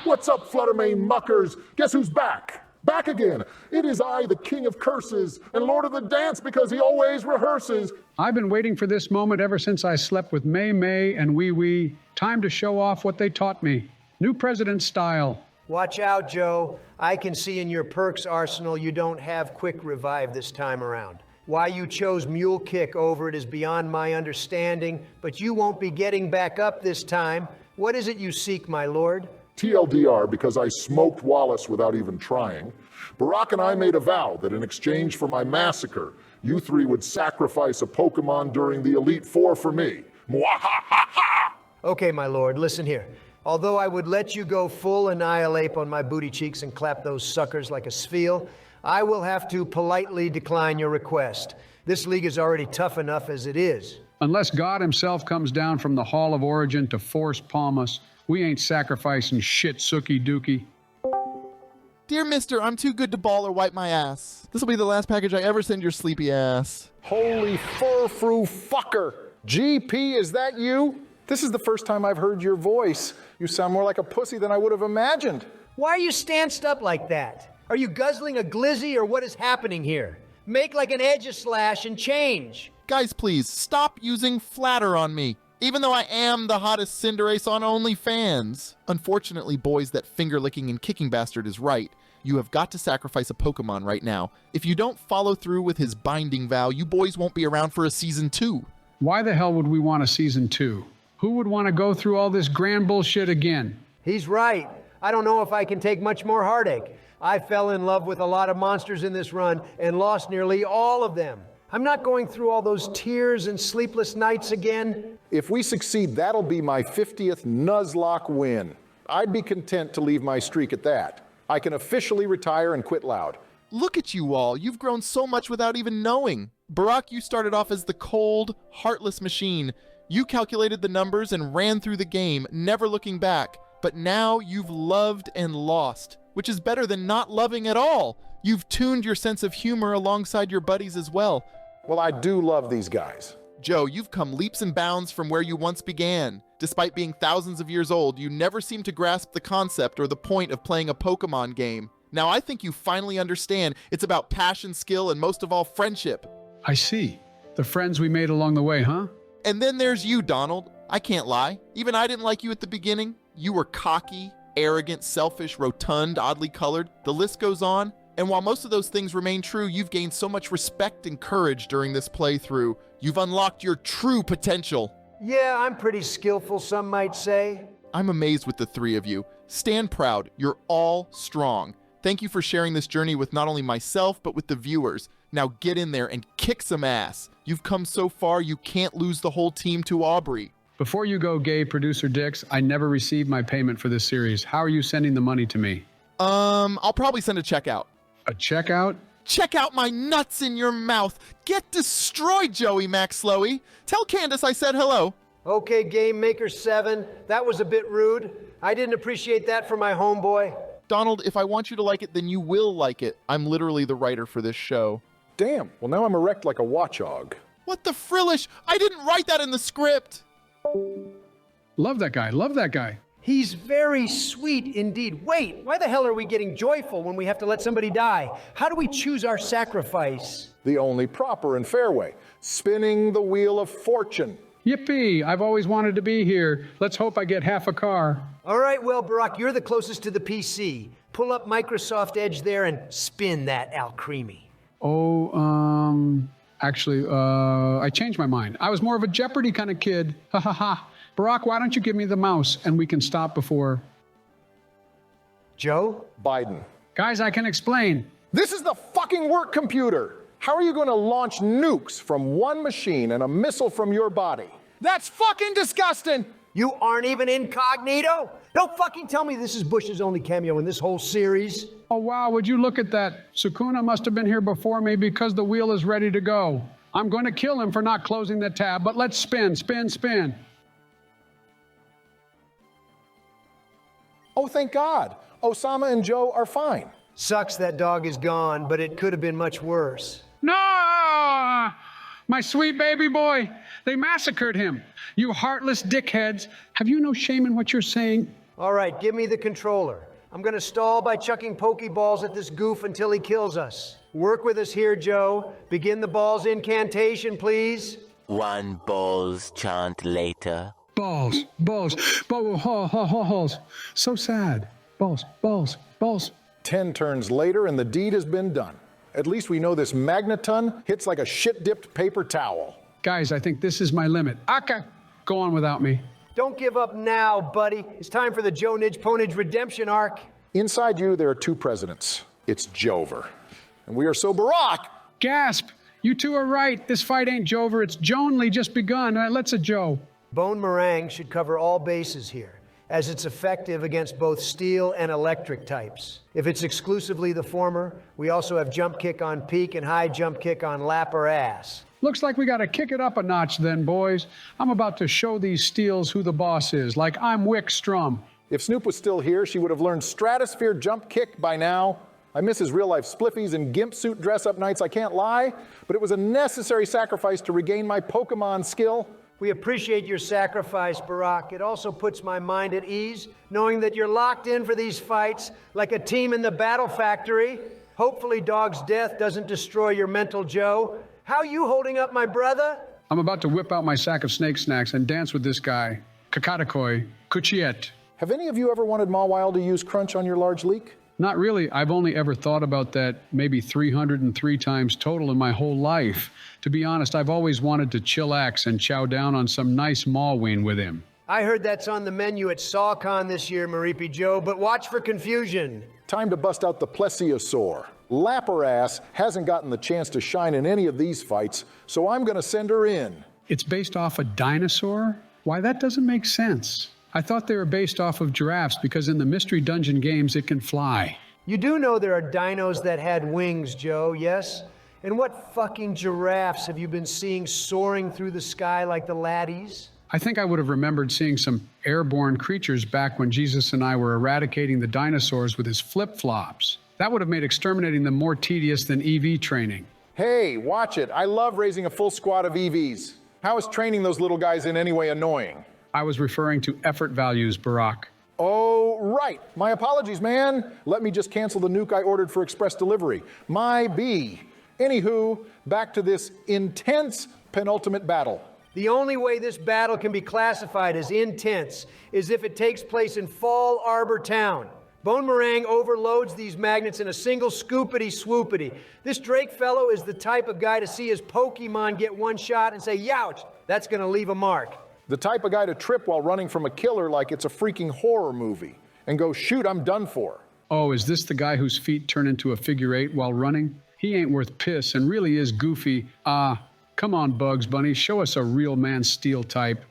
What's up, Fluttermane muckers? Guess who's back? Back again. It is I, the king of curses, and lord of the dance because he always rehearses. I've been waiting for this moment ever since I slept with May May and Wee Wee. Time to show off what they taught me. New president style. Watch out, Joe. I can see in your perks arsenal you don't have quick revive this time around. Why you chose Mule Kick over it is beyond my understanding, but you won't be getting back up this time. What is it you seek, my lord? TLDR, because I smoked Wallace without even trying. Barack and I made a vow that in exchange for my massacre, you 3 would sacrifice a Pokémon during the Elite Four for me. Mwahaha! Okay, my lord, listen here. Although I would let you go full annihilate on my booty cheeks and clap those suckers like a spheal, I will have to politely decline your request. This league is already tough enough as it is. Unless God himself comes down from the Hall of Origin to force palm us, we ain't sacrificing shit, Sookie Dookie. Dear mister, I'm too good to ball or wipe my ass. This will be the last package I ever send your sleepy ass. Holy fur-frou fucker. GP, is that you? This is the first time I've heard your voice. You sound more like a pussy than I would have imagined. Why are you stanced up like that? Are you guzzling a glizzy or what is happening here? Make like an edge-a-slash and change. Guys, please, stop using flatter on me. Even though I am the hottest Cinderace on OnlyFans. Unfortunately, boys, that finger-licking and kicking bastard is right. You have got to sacrifice a Pokemon right now. If you don't follow through with his binding vow, you boys won't be around for a Season 2. Why the hell would we want a Season 2? Who would want to go through all this grand bullshit again? He's right. I don't know if I can take much more heartache. I fell in love with a lot of monsters in this run and lost nearly all of them. I'm not going through all those tears and sleepless nights again. If we succeed, that'll be my 50th Nuzlocke win. I'd be content to leave my streak at that. I can officially retire and quit loud. Look at you all. You've grown so much without even knowing. Barack, you started off as the cold, heartless machine. You calculated the numbers and ran through the game, never looking back. But now you've loved and lost, which is better than not loving at all. You've tuned your sense of humor alongside your buddies as well. Well, I do love these guys. Joe, you've come leaps and bounds from where you once began. Despite being thousands of years old, you never seem to grasp the concept or the point of playing a Pokemon game. Now I think you finally understand it's about passion, skill, and most of all, friendship. I see. The friends we made along the way, huh? And then there's you, Donald. I can't lie. Even I didn't like you at the beginning. You were cocky, arrogant, selfish, rotund, oddly colored. The list goes on. And while most of those things remain true, you've gained so much respect and courage during this playthrough. You've unlocked your true potential. Yeah, I'm pretty skillful, some might say. I'm amazed with the three of you. Stand proud. You're all strong. Thank you for sharing this journey with not only myself, but with the viewers. Now get in there and kick some ass. You've come so far, you can't lose the whole team to Aubrey. Before you go, gay producer Dix, I never received my payment for this series. How are you sending the money to me? I'll probably send a check out. A checkout? Check out my nuts in your mouth. Get destroyed, Joey Maxlowy. Tell Candace I said hello. Okay, Game Maker 7, that was a bit rude. I didn't appreciate that for my homeboy. Donald, if I want you to like it, then you will like it. I'm literally the writer for this show. Damn, well now I'm erect like a watchog. What the frillish? I didn't write that in the script. Love that guy, love that guy. He's very sweet indeed. Wait, why the hell are we getting joyful when we have to let somebody die? How do we choose our sacrifice? The only proper and fair way. Spinning the wheel of fortune. Yippee, I've always wanted to be here. Let's hope I get half a car. All right, well, Barack, you're the closest to the PC. Pull up Microsoft Edge there and spin that Alcremie. Oh, actually, I changed my mind. I was more of a Jeopardy kind of kid. Ha ha ha. Barack, why don't you give me the mouse and we can stop before... Joe? Biden. Guys, I can explain. This is the fucking work computer. How are you going to launch nukes from one machine and a missile from your body? That's fucking disgusting! You aren't even incognito? Don't fucking tell me this is Bush's only cameo in this whole series. Oh, wow, would you look at that? Sukuna must have been here before me because the wheel is ready to go. I'm going to kill him for not closing the tab, but let's spin, spin, spin. Oh, thank God. Osama and Joe are fine. Sucks that dog is gone, but it could have been much worse. No! My sweet baby boy. They massacred him. You heartless dickheads. Have you no shame in what you're saying? All right, give me the controller. I'm going to stall by chucking Pokeballs at this goof until he kills us. Work with us here, Joe. Begin the ball's incantation, please. One balls chant later. Balls, balls, balls. So sad. Balls, balls, balls. 10 turns later and the deed has been done. At least we know this magneton hits like a shit-dipped paper towel. Guys, I think this is my limit. Aka, go on without me. Don't give up now, buddy. It's time for the Joe Nidge Ponage redemption arc. Inside you, there are two presidents. It's Jover. And we are so Barack. Gasp! You two are right. This fight ain't Jover. It's Jonely just begun. Let's a Joe. Bone Meringue should cover all bases here, as it's effective against both steel and electric types. If it's exclusively the former, we also have jump kick on peak and high jump kick on lap or ass. Looks like we gotta kick it up a notch then, boys. I'm about to show these steels who the boss is, like I'm Wick Strum. If Snoop was still here, she would have learned stratosphere jump kick by now. I miss his real-life spliffies and gimp suit dress-up nights, I can't lie, but it was a necessary sacrifice to regain my Pokemon skill. We appreciate your sacrifice, Barack. It also puts my mind at ease, knowing that you're locked in for these fights like a team in the battle factory. Hopefully Dog's death doesn't destroy your mental, Joe. How you holding up, my brother? I'm about to whip out my sack of snake snacks and dance with this guy, Kakatakoi, Kuchiet. Have any of you ever wanted Mawile to use Crunch on your large leak? Not really. I've only ever thought about that maybe 303 times total in my whole life. To be honest, I've always wanted to chillax and chow down on some nice Mawween with him. I heard that's on the menu at SawCon this year, Maripi Joe, but watch for confusion. Time to bust out the plesiosaur. Laparass hasn't gotten the chance to shine in any of these fights, so I'm gonna send her in. It's based off a dinosaur? Why, that doesn't make sense. I thought they were based off of giraffes because in the Mystery Dungeon games it can fly. You do know there are dinos that had wings, Joe, yes? And what fucking giraffes have you been seeing soaring through the sky like the laddies? I think I would have remembered seeing some airborne creatures back when Jesus and I were eradicating the dinosaurs with his flip-flops. That would have made exterminating them more tedious than EV training. Hey, watch it. I love raising a full squad of EVs. How is training those little guys in any way annoying? I was referring to effort values, Barack. Oh, right. My apologies, man. Let me just cancel the nuke I ordered for express delivery. My B. Anywho, back to this intense penultimate battle. The only way this battle can be classified as intense is if it takes place in Fall Arbor Town. Bone Meringue overloads these magnets in a single scoopity-swoopity. This Drake fellow is the type of guy to see his Pokemon get one shot and say, "Youch, that's gonna leave a mark." The type of guy to trip while running from a killer like it's a freaking horror movie and go, "Shoot, I'm done for." Oh, is this the guy whose feet turn into a figure eight while running? He ain't worth piss and really is goofy. Come on, Bugs Bunny, show us a real Man Steel type.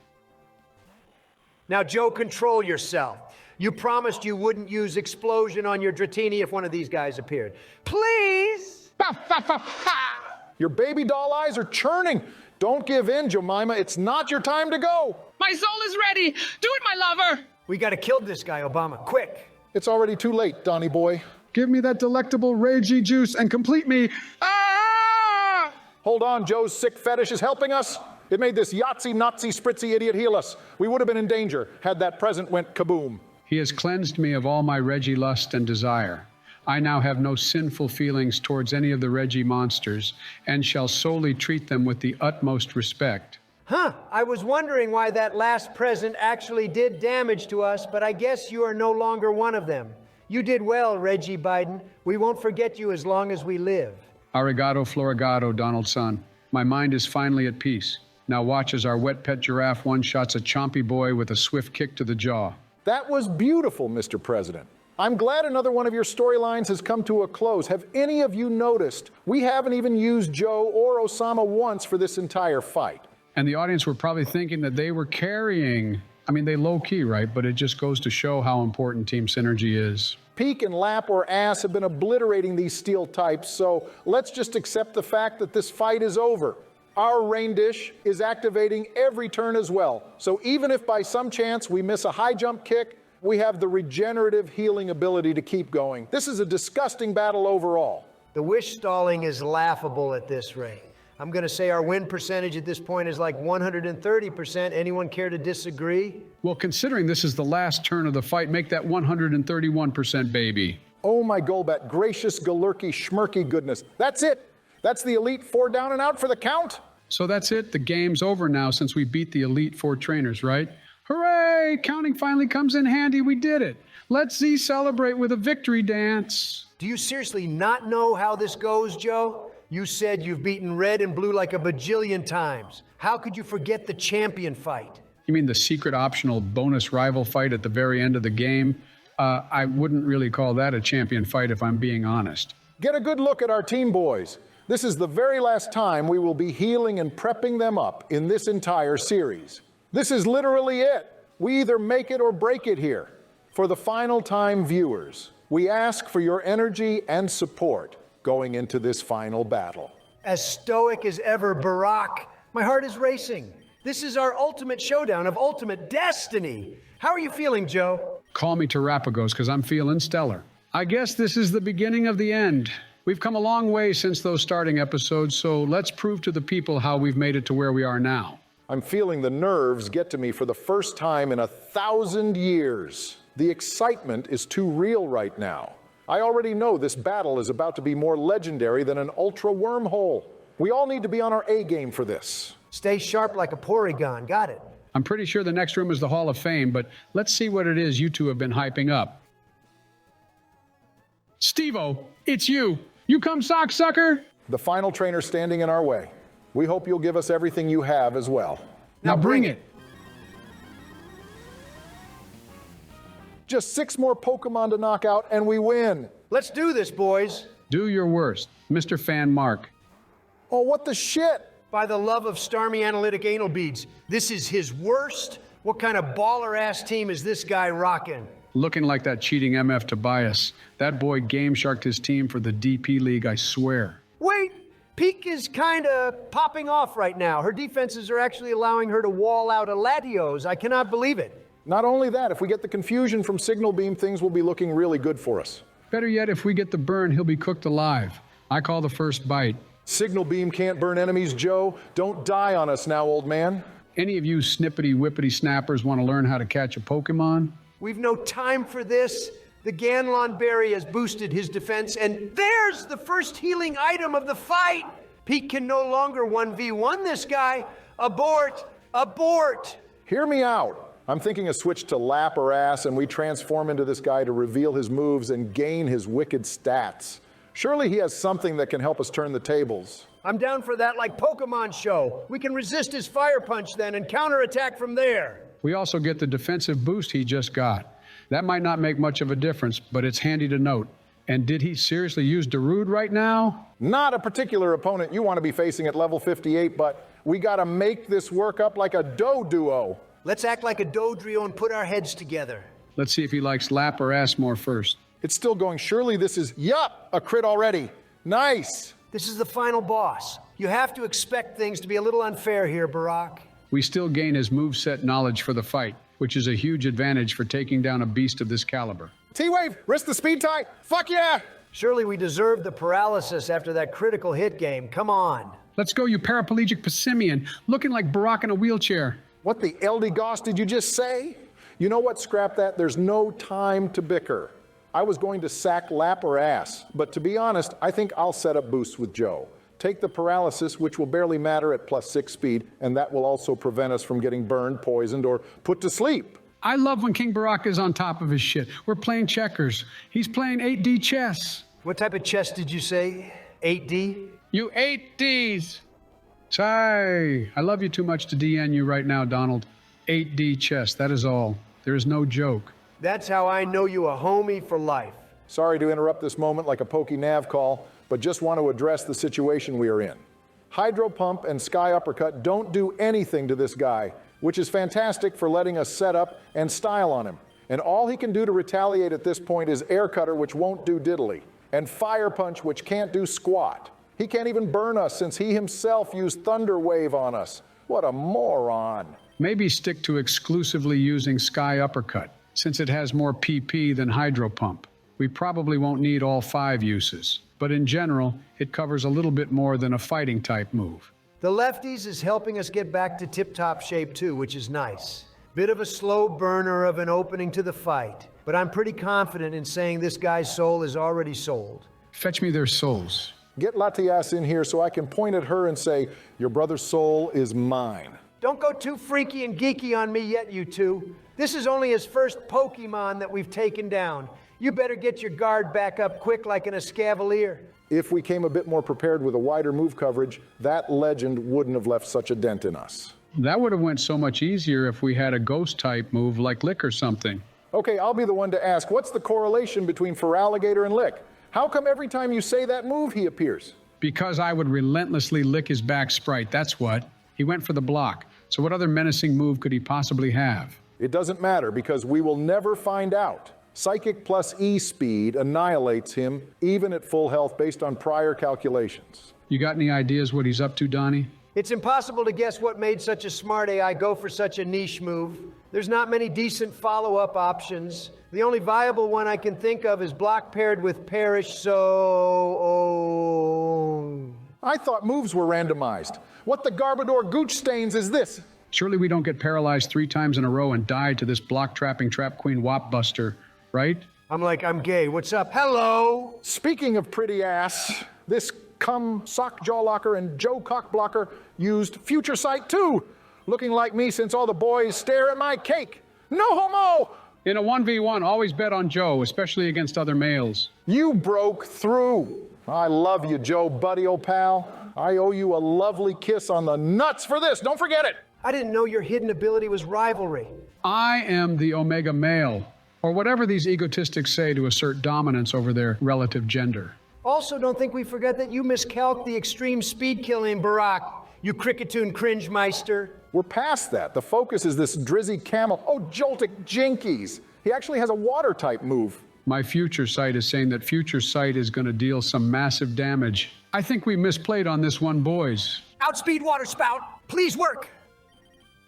Now, Joe, control yourself. You promised you wouldn't use explosion on your Dratini if one of these guys appeared. Please? Your baby doll eyes are churning. Don't give in, Jemima. It's not your time to go. My soul is ready. Do it, my lover. We gotta kill this guy, Obama, quick. It's already too late, Donnie boy. Give me that delectable ragey juice and complete me. Ah! Hold on, Joe's sick fetish is helping us. It made this Yahtzee, Nazi, spritzy idiot heal us. We would have been in danger had that present went kaboom. He has cleansed me of all my Reggie lust and desire. I now have no sinful feelings towards any of the Reggie monsters and shall solely treat them with the utmost respect. Huh, I was wondering why that last present actually did damage to us, but I guess you are no longer one of them. You did well, Reggie Biden. We won't forget you as long as we live. Arigato florigato, Donald son. My mind is finally at peace. Now watch as our wet pet giraffe one-shots a chompy boy with a swift kick to the jaw. That was beautiful, Mr. President. I'm glad another one of your storylines has come to a close. Have any of you noticed we haven't even used Joe or Osama once for this entire fight? And the audience were probably thinking that they were carrying. I mean, they low-key, right? But it just goes to show how important team synergy is. Peak and Lap or Ass have been obliterating these steel types, so let's just accept the fact that this fight is over. Our rain dish is activating every turn as well. So even if by some chance we miss a high jump kick, we have the regenerative healing ability to keep going. This is a disgusting battle overall. The wish stalling is laughable at this rate. I'm going to say our win percentage at this point is like 130%. Anyone care to disagree? Well, considering this is the last turn of the fight, make that 131%, baby. Oh my Golbat, gracious galurky schmirky goodness. That's it. That's the Elite Four down and out for the count. So that's it. The game's over now since we beat the Elite Four trainers, right? Hooray! Counting finally comes in handy. We did it. Let's celebrate with a victory dance. Do you seriously not know how this goes, Joe? You said you've beaten red and blue like a bajillion times. How could you forget the champion fight? You mean the secret optional bonus rival fight at the very end of the game? I wouldn't really call that a champion fight if I'm being honest. Get a good look at our team boys. This is the very last time we will be healing and prepping them up in this entire series. This is literally it. We either make it or break it here. For the final time, viewers, we ask for your energy and support going into this final battle. As stoic as ever, Barack. My heart is racing. This is our ultimate showdown of ultimate destiny. How are you feeling, Joe? Call me Terrapagos, because I'm feeling stellar. I guess this is the beginning of the end. We've come a long way since those starting episodes, so let's prove to the people how we've made it to where we are now. I'm feeling the nerves get to me for the first time in 1,000 years. The excitement is too real right now. I already know this battle is about to be more legendary than an ultra wormhole. We all need to be on our A game for this. Stay sharp like a Porygon. Got it. I'm pretty sure the next room is the Hall of Fame, but let's see what it is you two have been hyping up. Steve-O, it's you. You come sock sucker? The final trainer standing in our way. We hope you'll give us everything you have as well. Now bring it. Just 6 more Pokemon to knock out and we win. Let's do this, boys. Do your worst, Mr. Fan Mark. Oh, what the shit? By the love of Starmie Analytic Anal Beads, this is his worst? What kind of baller-ass team is this guy rocking? Looking like that cheating MF Tobias. That boy game sharked his team for the DP League, I swear. Wait, Peak is kind of popping off right now. Her defenses are actually allowing her to wall out Latios. I cannot believe it. Not only that, if we get the confusion from Signal Beam, things will be looking really good for us. Better yet, if we get the burn, he'll be cooked alive. I call the first bite. Signal Beam can't burn enemies, Joe. Don't die on us now, old man. Any of you snippety whippity snappers want to learn how to catch a Pokemon? We've no time for this. The Ganlon Berry has boosted his defense, and there's the first healing item of the fight. Pete can no longer 1v1 this guy. Abort! Abort! Hear me out. I'm thinking a switch to Lap or Ass, and we transform into this guy to reveal his moves and gain his wicked stats. Surely he has something that can help us turn the tables. I'm down for that like Pokemon Show. We can resist his fire punch then and counterattack from there. We also get the defensive boost he just got. That might not make much of a difference, but it's handy to note. And did he seriously use Darude right now? Not a particular opponent you want to be facing at level 58, but we gotta make this work up like a duo. Let's act like a Dodrio and put our heads together. Let's see if he likes Lap or Ass more first. It's still going. Surely this is, yup, a crit already. Nice. This is the final boss. You have to expect things to be a little unfair here, Barack. We still gain his moveset knowledge for the fight, which is a huge advantage for taking down a beast of this caliber. T-Wave, risk the speed tie. Fuck yeah. Surely we deserve the paralysis after that critical hit game. Come on. Let's go, you paraplegic Passimian, looking like Barack in a wheelchair. What the LD Goss did you just say? You know what? Scrap that. There's no time to bicker. I was going to sack Lap or Ass, but to be honest, I think I'll set up boosts with Joe. Take the paralysis, which will barely matter at +6 speed, and that will also prevent us from getting burned, poisoned, or put to sleep. I love when King Barack is on top of his shit. We're playing checkers. He's playing 8D chess. What type of chess did you say? 8D? You 8Ds. Sigh. I love you too much to DN you right now, Donald. 8D chess, that is all. There is no joke. That's how I know you a homie for life. Sorry to interrupt this moment like a pokey nav call, but just want to address the situation we are in. Hydro Pump and Sky Uppercut don't do anything to this guy, which is fantastic for letting us set up and style on him. And all he can do to retaliate at this point is Air Cutter, which won't do diddly, and Fire Punch, which can't do squat. He can't even burn us since he himself used Thunder Wave on us. What a moron. Maybe stick to exclusively using Sky Uppercut, since it has more PP than Hydro Pump. We probably won't need all 5 uses, but in general, it covers a little bit more than a fighting type move. The lefties is helping us get back to tip-top shape too, which is nice. Bit of a slow burner of an opening to the fight, but I'm pretty confident in saying this guy's soul is already sold. Fetch me their souls. Get Latias in here so I can point at her and say, your brother's soul is mine. Don't go too freaky and geeky on me yet, you two. This is only his first Pokemon that we've taken down. You better get your guard back up quick like an Escavalier. If we came a bit more prepared with a wider move coverage, that legend wouldn't have left such a dent in us. That would have went so much easier if we had a ghost type move like Lick or something. Okay, I'll be the one to ask, what's the correlation between Feraligatr and Lick? How come every time you say that move, he appears? Because I would relentlessly lick his back sprite, that's what. He went for the block. So what other menacing move could he possibly have? It doesn't matter because we will never find out. Psychic plus E speed annihilates him, even at full health, based on prior calculations. You got any ideas what he's up to, Donnie? It's impossible to guess what made such a smart AI go for such a niche move. There's not many decent follow-up options. The only viable one I can think of is block paired with Perish, so... I thought moves were randomized. What the Garbodor Gooch stains is this? Surely we don't get paralyzed 3 times in a row and die to this block-trapping Trap Queen Wop Buster, right? I'm gay. What's up? Hello? Speaking of pretty ass, this Cum Sock Jaw Locker and Joe Cock Blocker used Future Sight too, looking like me since all the boys stare at my cake. No homo! In a 1v1, always bet on Joe, especially against other males. You broke through. I love you, Joe, buddy, old pal. I owe you a lovely kiss on the nuts for this. Don't forget it. I didn't know your hidden ability was rivalry. I am the Omega male, or whatever these egotistics say to assert dominance over their relative gender. Also, don't think we forgot that you miscalced the extreme speed killing, Barack. You cricketoon cringe meister. We're past that. The focus is this drizzy camel. Oh, Joltic Jinkies. He actually has a water type move. My future sight is saying that future sight is going to deal some massive damage. I think we misplayed on this one, boys. Outspeed water spout. Please work.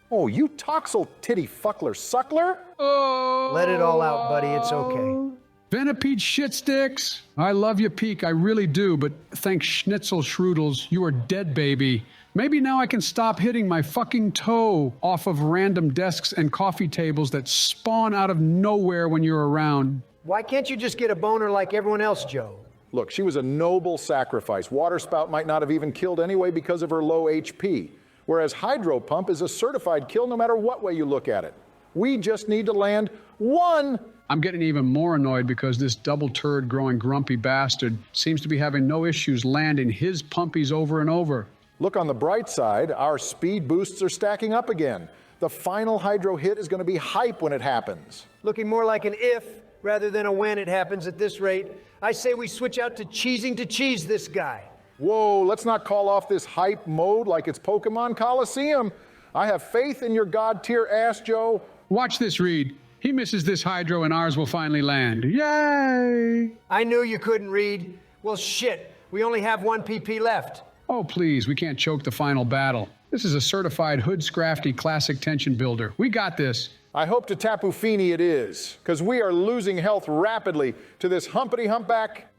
Oh, you toxel titty fuckler suckler? Oh. Let it all out, buddy. It's okay. Venipede shit sticks. I love you, Peak. I really do. But thanks Schnitzel Schroodles, you are dead, baby. Maybe now I can stop hitting my fucking toe off of random desks and coffee tables that spawn out of nowhere when you're around. Why can't you just get a boner like everyone else, Joe? Look, she was a noble sacrifice. Water spout might not have even killed anyway because of her low HP. Whereas hydro pump is a certified kill no matter what way you look at it. We just need to land one. I'm getting even more annoyed because this double turd growing grumpy bastard seems to be having no issues landing his pumpies over and over. Look on the bright side, our speed boosts are stacking up again. The final hydro hit is going to be hype when it happens. Looking more like an if rather than a when it happens at this rate. I say we switch out to cheesing to cheese this guy. Whoa, let's not call off this hype mode like it's Pokemon Coliseum. I have faith in your god tier ass, Joe. Watch this, Reed. He misses this hydro and ours will finally land. Yay! I knew you couldn't read. Well, shit. We only have one PP left. Oh, please, we can't choke the final battle. This is a certified hood-scrafty classic tension builder. We got this. I hope to Tapu Fini it is, because we are losing health rapidly to this humpity humpback.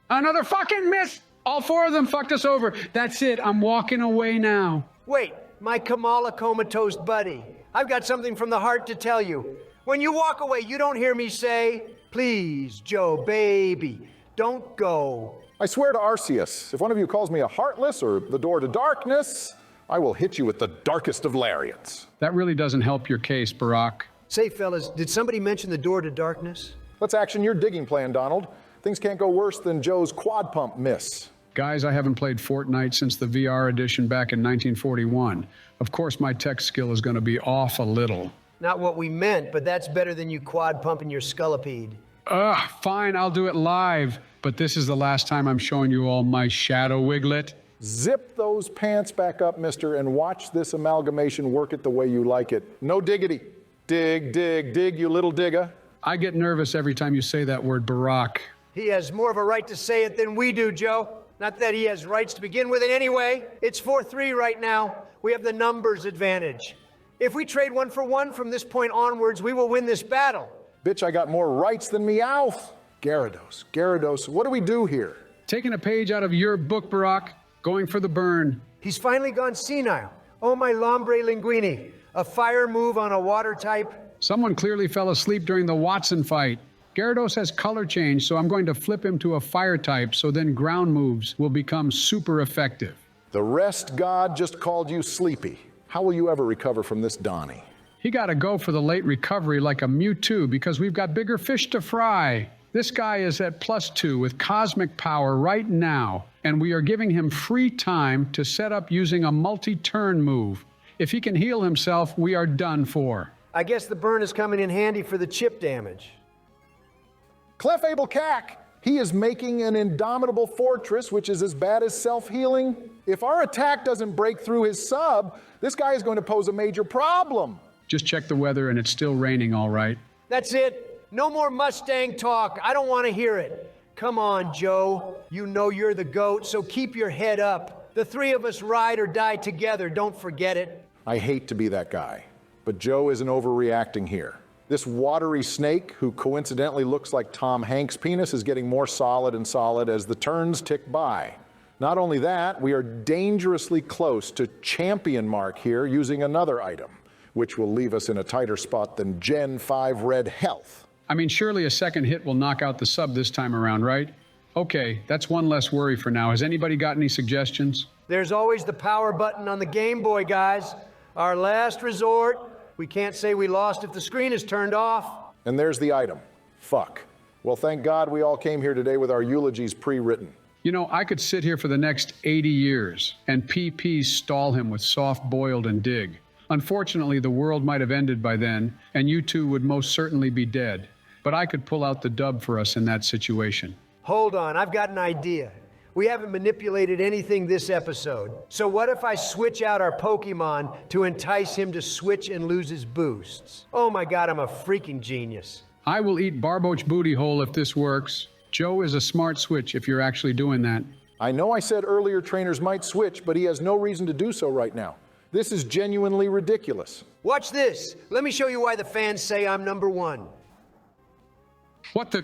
Another fucking miss! All four of them fucked us over. That's it. I'm walking away now. Wait, my Kamala comatose buddy. I've got something from the heart to tell you. When you walk away, you don't hear me say, please, Joe, baby, don't go. I swear to Arceus, if one of you calls me a heartless or the door to darkness, I will hit you with the darkest of lariats. That really doesn't help your case, Barack. Say, fellas, did somebody mention the door to darkness? Let's action your digging plan, Donald. Things can't go worse than Joe's quad pump miss. Guys, I haven't played Fortnite since the VR edition back in 1941. Of course, my tech skill is going to be off a little. Not what we meant, but that's better than you quad pumping your scullipede. Fine, I'll do it live. But this is the last time I'm showing you all my shadow wiglet. Zip those pants back up, mister, and watch this amalgamation work it the way you like it. No diggity. Dig, dig, dig, you little digger. I get nervous every time you say that word, Barack. He has more of a right to say it than we do, Joe. Not that he has rights to begin with it anyway. It's 4-3 right now. We have the numbers advantage. If we trade 1 for 1 from this point onwards, we will win this battle. Bitch, I got more rights than Meowth. Gyarados, what do we do here? Taking a page out of your book, Barack, going for the burn. He's finally gone senile. Oh, my Lombre Linguini. A fire move on a water type. Someone clearly fell asleep during the Watson fight. Gyarados has color change, so I'm going to flip him to a fire type, so then ground moves will become super effective. The rest god just called you sleepy. How will you ever recover from this Donnie? He got to go for the late recovery like a Mewtwo because we've got bigger fish to fry. This guy is at +2 with cosmic power right now, and we are giving him free time to set up using a multi-turn move. If he can heal himself, we are done for. I guess the burn is coming in handy for the chip damage. Clefable Cack! He is making an indomitable fortress, which is as bad as self-healing. If our attack doesn't break through his sub, this guy is going to pose a major problem. Just check the weather and it's still raining, all right. That's it. No more Mustang talk. I don't want to hear it. Come on, Joe. You know you're the GOAT, so keep your head up. The three of us ride or die together. Don't forget it. I hate to be that guy, but Joe isn't overreacting here. This watery snake, who coincidentally looks like Tom Hanks' penis, is getting more solid and solid as the turns tick by. Not only that, we are dangerously close to champion mark here using another item, which will leave us in a tighter spot than Gen 5 Red Health. I mean, surely a second hit will knock out the sub this time around, right? Okay, that's one less worry for now. Has anybody got any suggestions? There's always the power button on the Game Boy, guys. Our last resort. We can't say we lost if the screen is turned off. And there's the item. Fuck. Well, thank God we all came here today with our eulogies pre-written. You know, I could sit here for the next 80 years and PP stall him with soft-boiled and dig. Unfortunately, the world might have ended by then, and you two would most certainly be dead. But I could pull out the dub for us in that situation. Hold on, I've got an idea. We haven't manipulated anything this episode. So what if I switch out our Pokemon to entice him to switch and lose his boosts? Oh my God, I'm a freaking genius. I will eat Barboach booty hole if this works. Joe is a smart switch if you're actually doing that. I know I said earlier trainers might switch, but he has no reason to do so right now. This is genuinely ridiculous. Watch this. Let me show you why the fans say I'm number one. What the?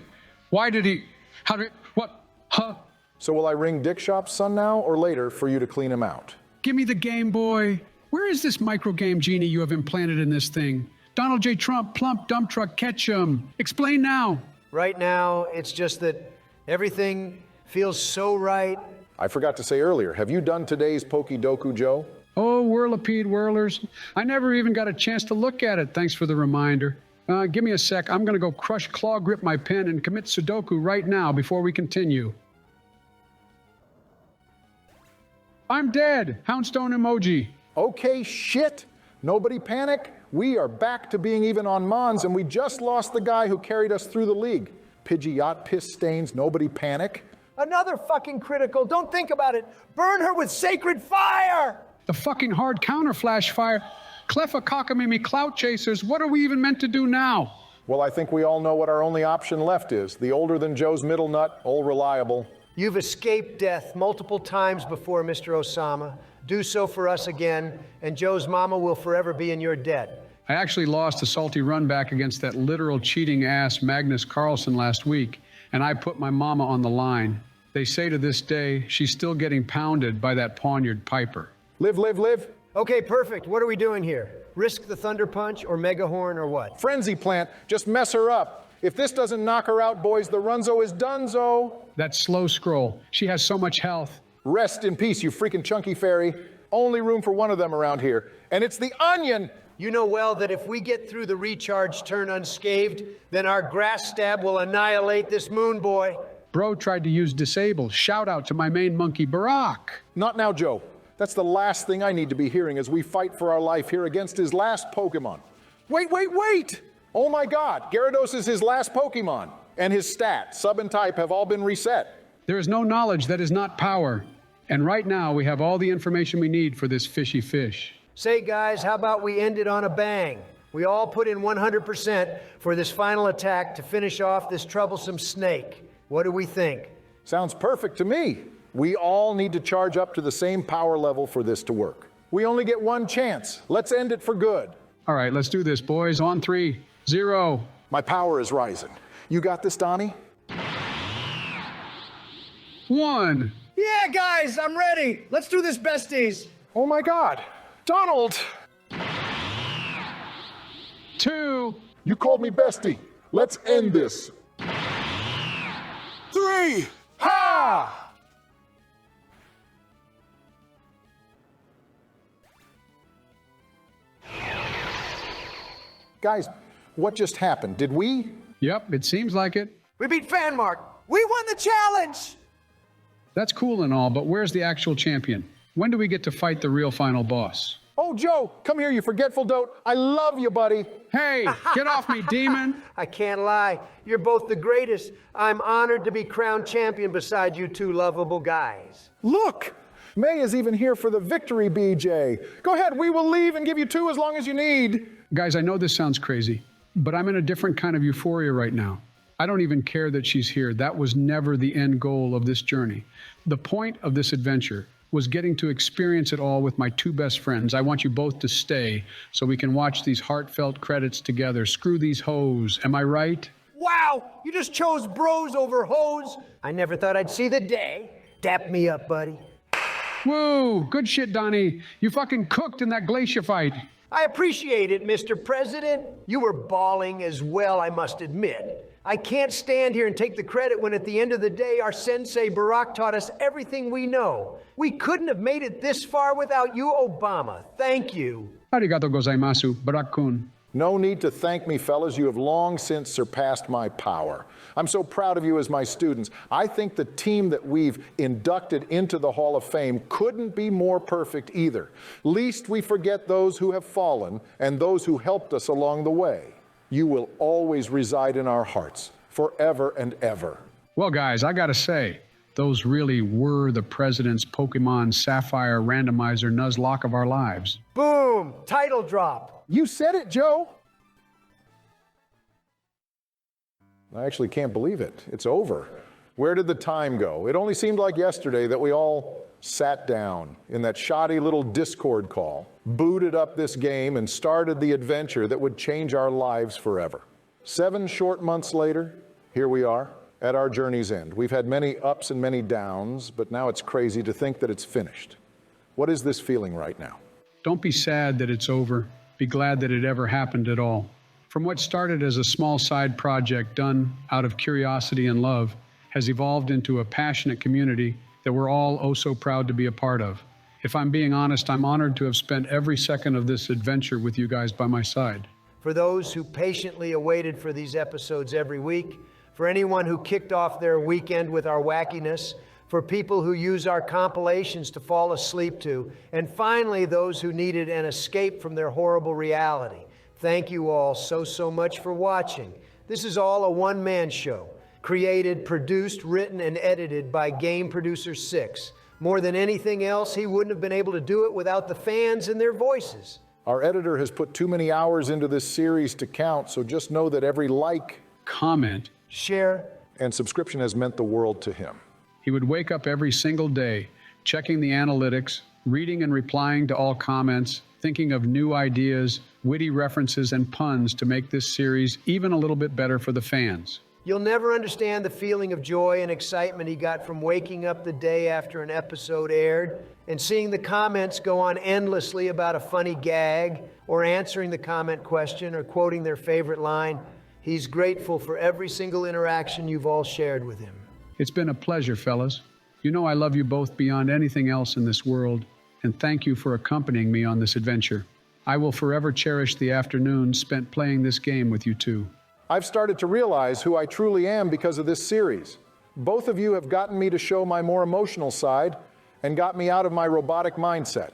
Why did he? How did? What? Huh? So will I ring Dick Shop's son now or later for you to clean him out? Give me the Game Boy. Where is this micro game genie you have implanted in this thing? Donald J. Trump, plump, dump truck, Ketchum. Explain now. Right now, it's just that everything feels so right. I forgot to say earlier, have you done today's Pokidoku, Joe? Oh, whirlipede whirlers. I never even got a chance to look at it. Thanks for the reminder. Give me a sec. I'm going to go crush claw grip my pen and commit Sudoku right now before we continue. I'm dead. Houndstone emoji. Okay, shit. Nobody panic. We are back to being even on Mons, and we just lost the guy who carried us through the league. Pidgeot, piss stains, nobody panic. Another fucking critical. Don't think about it. Burn her with sacred fire! The fucking hard counter flash fire. Cleffa cockamamie clout chasers. What are we even meant to do now? Well, I think we all know what our only option left is. The older than Joe's middle nut, old reliable. You've escaped death multiple times before, Mr. Osama. Do so for us again, and Joe's mama will forever be in your debt. I actually lost a salty run back against that literal cheating ass Magnus Carlsen last week, and I put my mama on the line. They say to this day, she's still getting pounded by that poniard Piper. Live, live, live. Okay, perfect. What are we doing here? Risk the Thunder Punch or Mega Horn or what? Frenzy Plant, just mess her up. If this doesn't knock her out, boys, the Runzo is donezo. That slow scroll. She has so much health. Rest in peace, you freaking chunky fairy. Only room for one of them around here. And it's the Onion. You know well that if we get through the recharge turn unscathed, then our grass stab will annihilate this moon boy. Bro tried to use disable. Shout out to my main monkey, Barack. Not now, Joe. That's the last thing I need to be hearing as we fight for our life here against his last Pokemon. Wait, wait, wait! Oh my God, Gyarados is his last Pokemon. And his stat, sub and type have all been reset. There is no knowledge that is not power. And right now we have all the information we need for this fishy fish. Say, guys, how about we end it on a bang? We all put in 100% for this final attack to finish off this troublesome snake. What do we think? Sounds perfect to me. We all need to charge up to the same power level for this to work. We only get one chance. Let's end it for good. All right, let's do this, boys. On 3, 0. My power is rising. You got this, Donnie? 1. Yeah, guys, I'm ready. Let's do this, besties. Oh my God. Donald! 2. You called me bestie. Let's end this. 3. Ha! Guys, what just happened? Did we? Yep, it seems like it. We beat Fanmark. We won the challenge. That's cool and all, but where's the actual champion? When do we get to fight the real final boss? Oh, Joe, come here, you forgetful dote. I love you, buddy. Hey, get off me, demon. I can't lie. You're both the greatest. I'm honored to be crowned champion beside you two lovable guys. Look, May is even here for the victory, BJ. Go ahead, we will leave and give you 2 as long as you need. Guys, I know this sounds crazy, but I'm in a different kind of euphoria right now. I don't even care that she's here. That was never the end goal of this journey. The point of this adventure was getting to experience it all with my 2 best friends. I want you both to stay so we can watch these heartfelt credits together. Screw these hoes. Am I right? Wow, you just chose bros over hoes. I never thought I'd see the day. Dap me up, buddy. Woo, good shit, Donnie. You fucking cooked in that Glacia fight. I appreciate it, Mr. President. You were bawling as well, I must admit. I can't stand here and take the credit when at the end of the day, our sensei Barack taught us everything we know. We couldn't have made it this far without you, Obama. Thank you. Arigato gozaimasu, Barack-kun. No need to thank me, fellas. You have long since surpassed my power. I'm so proud of you as my students. I think the team that we've inducted into the Hall of Fame couldn't be more perfect either. Least we forget those who have fallen and those who helped us along the way. You will always reside in our hearts, forever and ever. Well, guys, I gotta say, those really were the president's Pokemon Sapphire Randomizer Nuzlocke of our lives. Boom! Title drop. You said it, Joe. I actually can't believe it. It's over. Where did the time go? It only seemed like yesterday that we all sat down in that shoddy little Discord call, booted up this game, and started the adventure that would change our lives forever. 7 short months later, here we are at our journey's end. We've had many ups and many downs, but now it's crazy to think that it's finished. What is this feeling right now? Don't be sad that it's over. Be glad that it ever happened at all. From what started as a small side project done out of curiosity and love, has evolved into a passionate community that we're all oh so proud to be a part of. If I'm being honest, I'm honored to have spent every second of this adventure with you guys by my side. For those who patiently awaited for these episodes every week, for anyone who kicked off their weekend with our wackiness, for people who use our compilations to fall asleep to, and finally those who needed an escape from their horrible reality. Thank you all so much for watching. This is all a one-man show, created, produced, written, and edited by Game Producer 6. More than anything else, he wouldn't have been able to do it without the fans and their voices. Our editor has put too many hours into this series to count, so just know that every like, comment, share, and subscription has meant the world to him. He would wake up every single day, checking the analytics, reading and replying to all comments, thinking of new ideas, witty references, and puns to make this series even a little bit better for the fans. You'll never understand the feeling of joy and excitement he got from waking up the day after an episode aired and seeing the comments go on endlessly about a funny gag or answering the comment question or quoting their favorite line. He's grateful for every single interaction you've all shared with him. It's been a pleasure, fellas. You know I love you both beyond anything else in this world, and thank you for accompanying me on this adventure. I will forever cherish the afternoons spent playing this game with you two. I've started to realize who I truly am because of this series. Both of you have gotten me to show my more emotional side and got me out of my robotic mindset.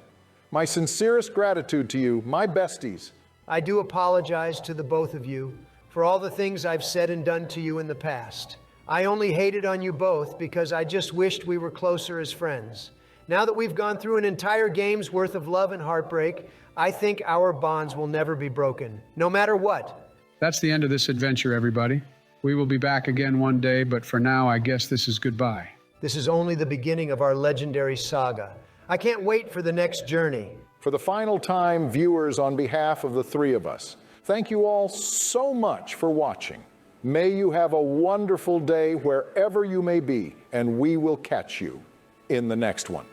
My sincerest gratitude to you, my besties. I do apologize to the both of you for all the things I've said and done to you in the past. I only hated on you both because I just wished we were closer as friends. Now that we've gone through an entire game's worth of love and heartbreak, I think our bonds will never be broken, no matter what. That's the end of this adventure, everybody. We will be back again one day, but for now, I guess this is goodbye. This is only the beginning of our legendary saga. I can't wait for the next journey. For the final time, viewers, on behalf of the three of us, thank you all so much for watching. May you have a wonderful day wherever you may be, and we will catch you in the next one.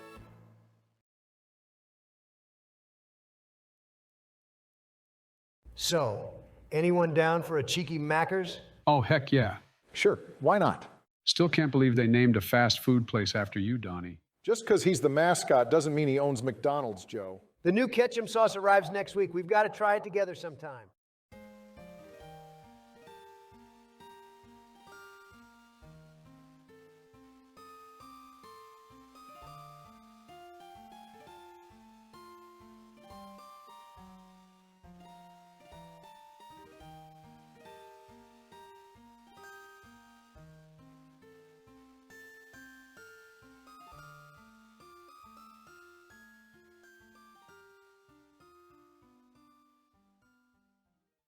So, anyone down for a cheeky Mackers? Oh, heck yeah. Sure, why not? Still can't believe they named a fast food place after you, Donnie. Just because he's the mascot doesn't mean he owns McDonald's, Joe. The new ketchup sauce arrives next week. We've got to try it together sometime.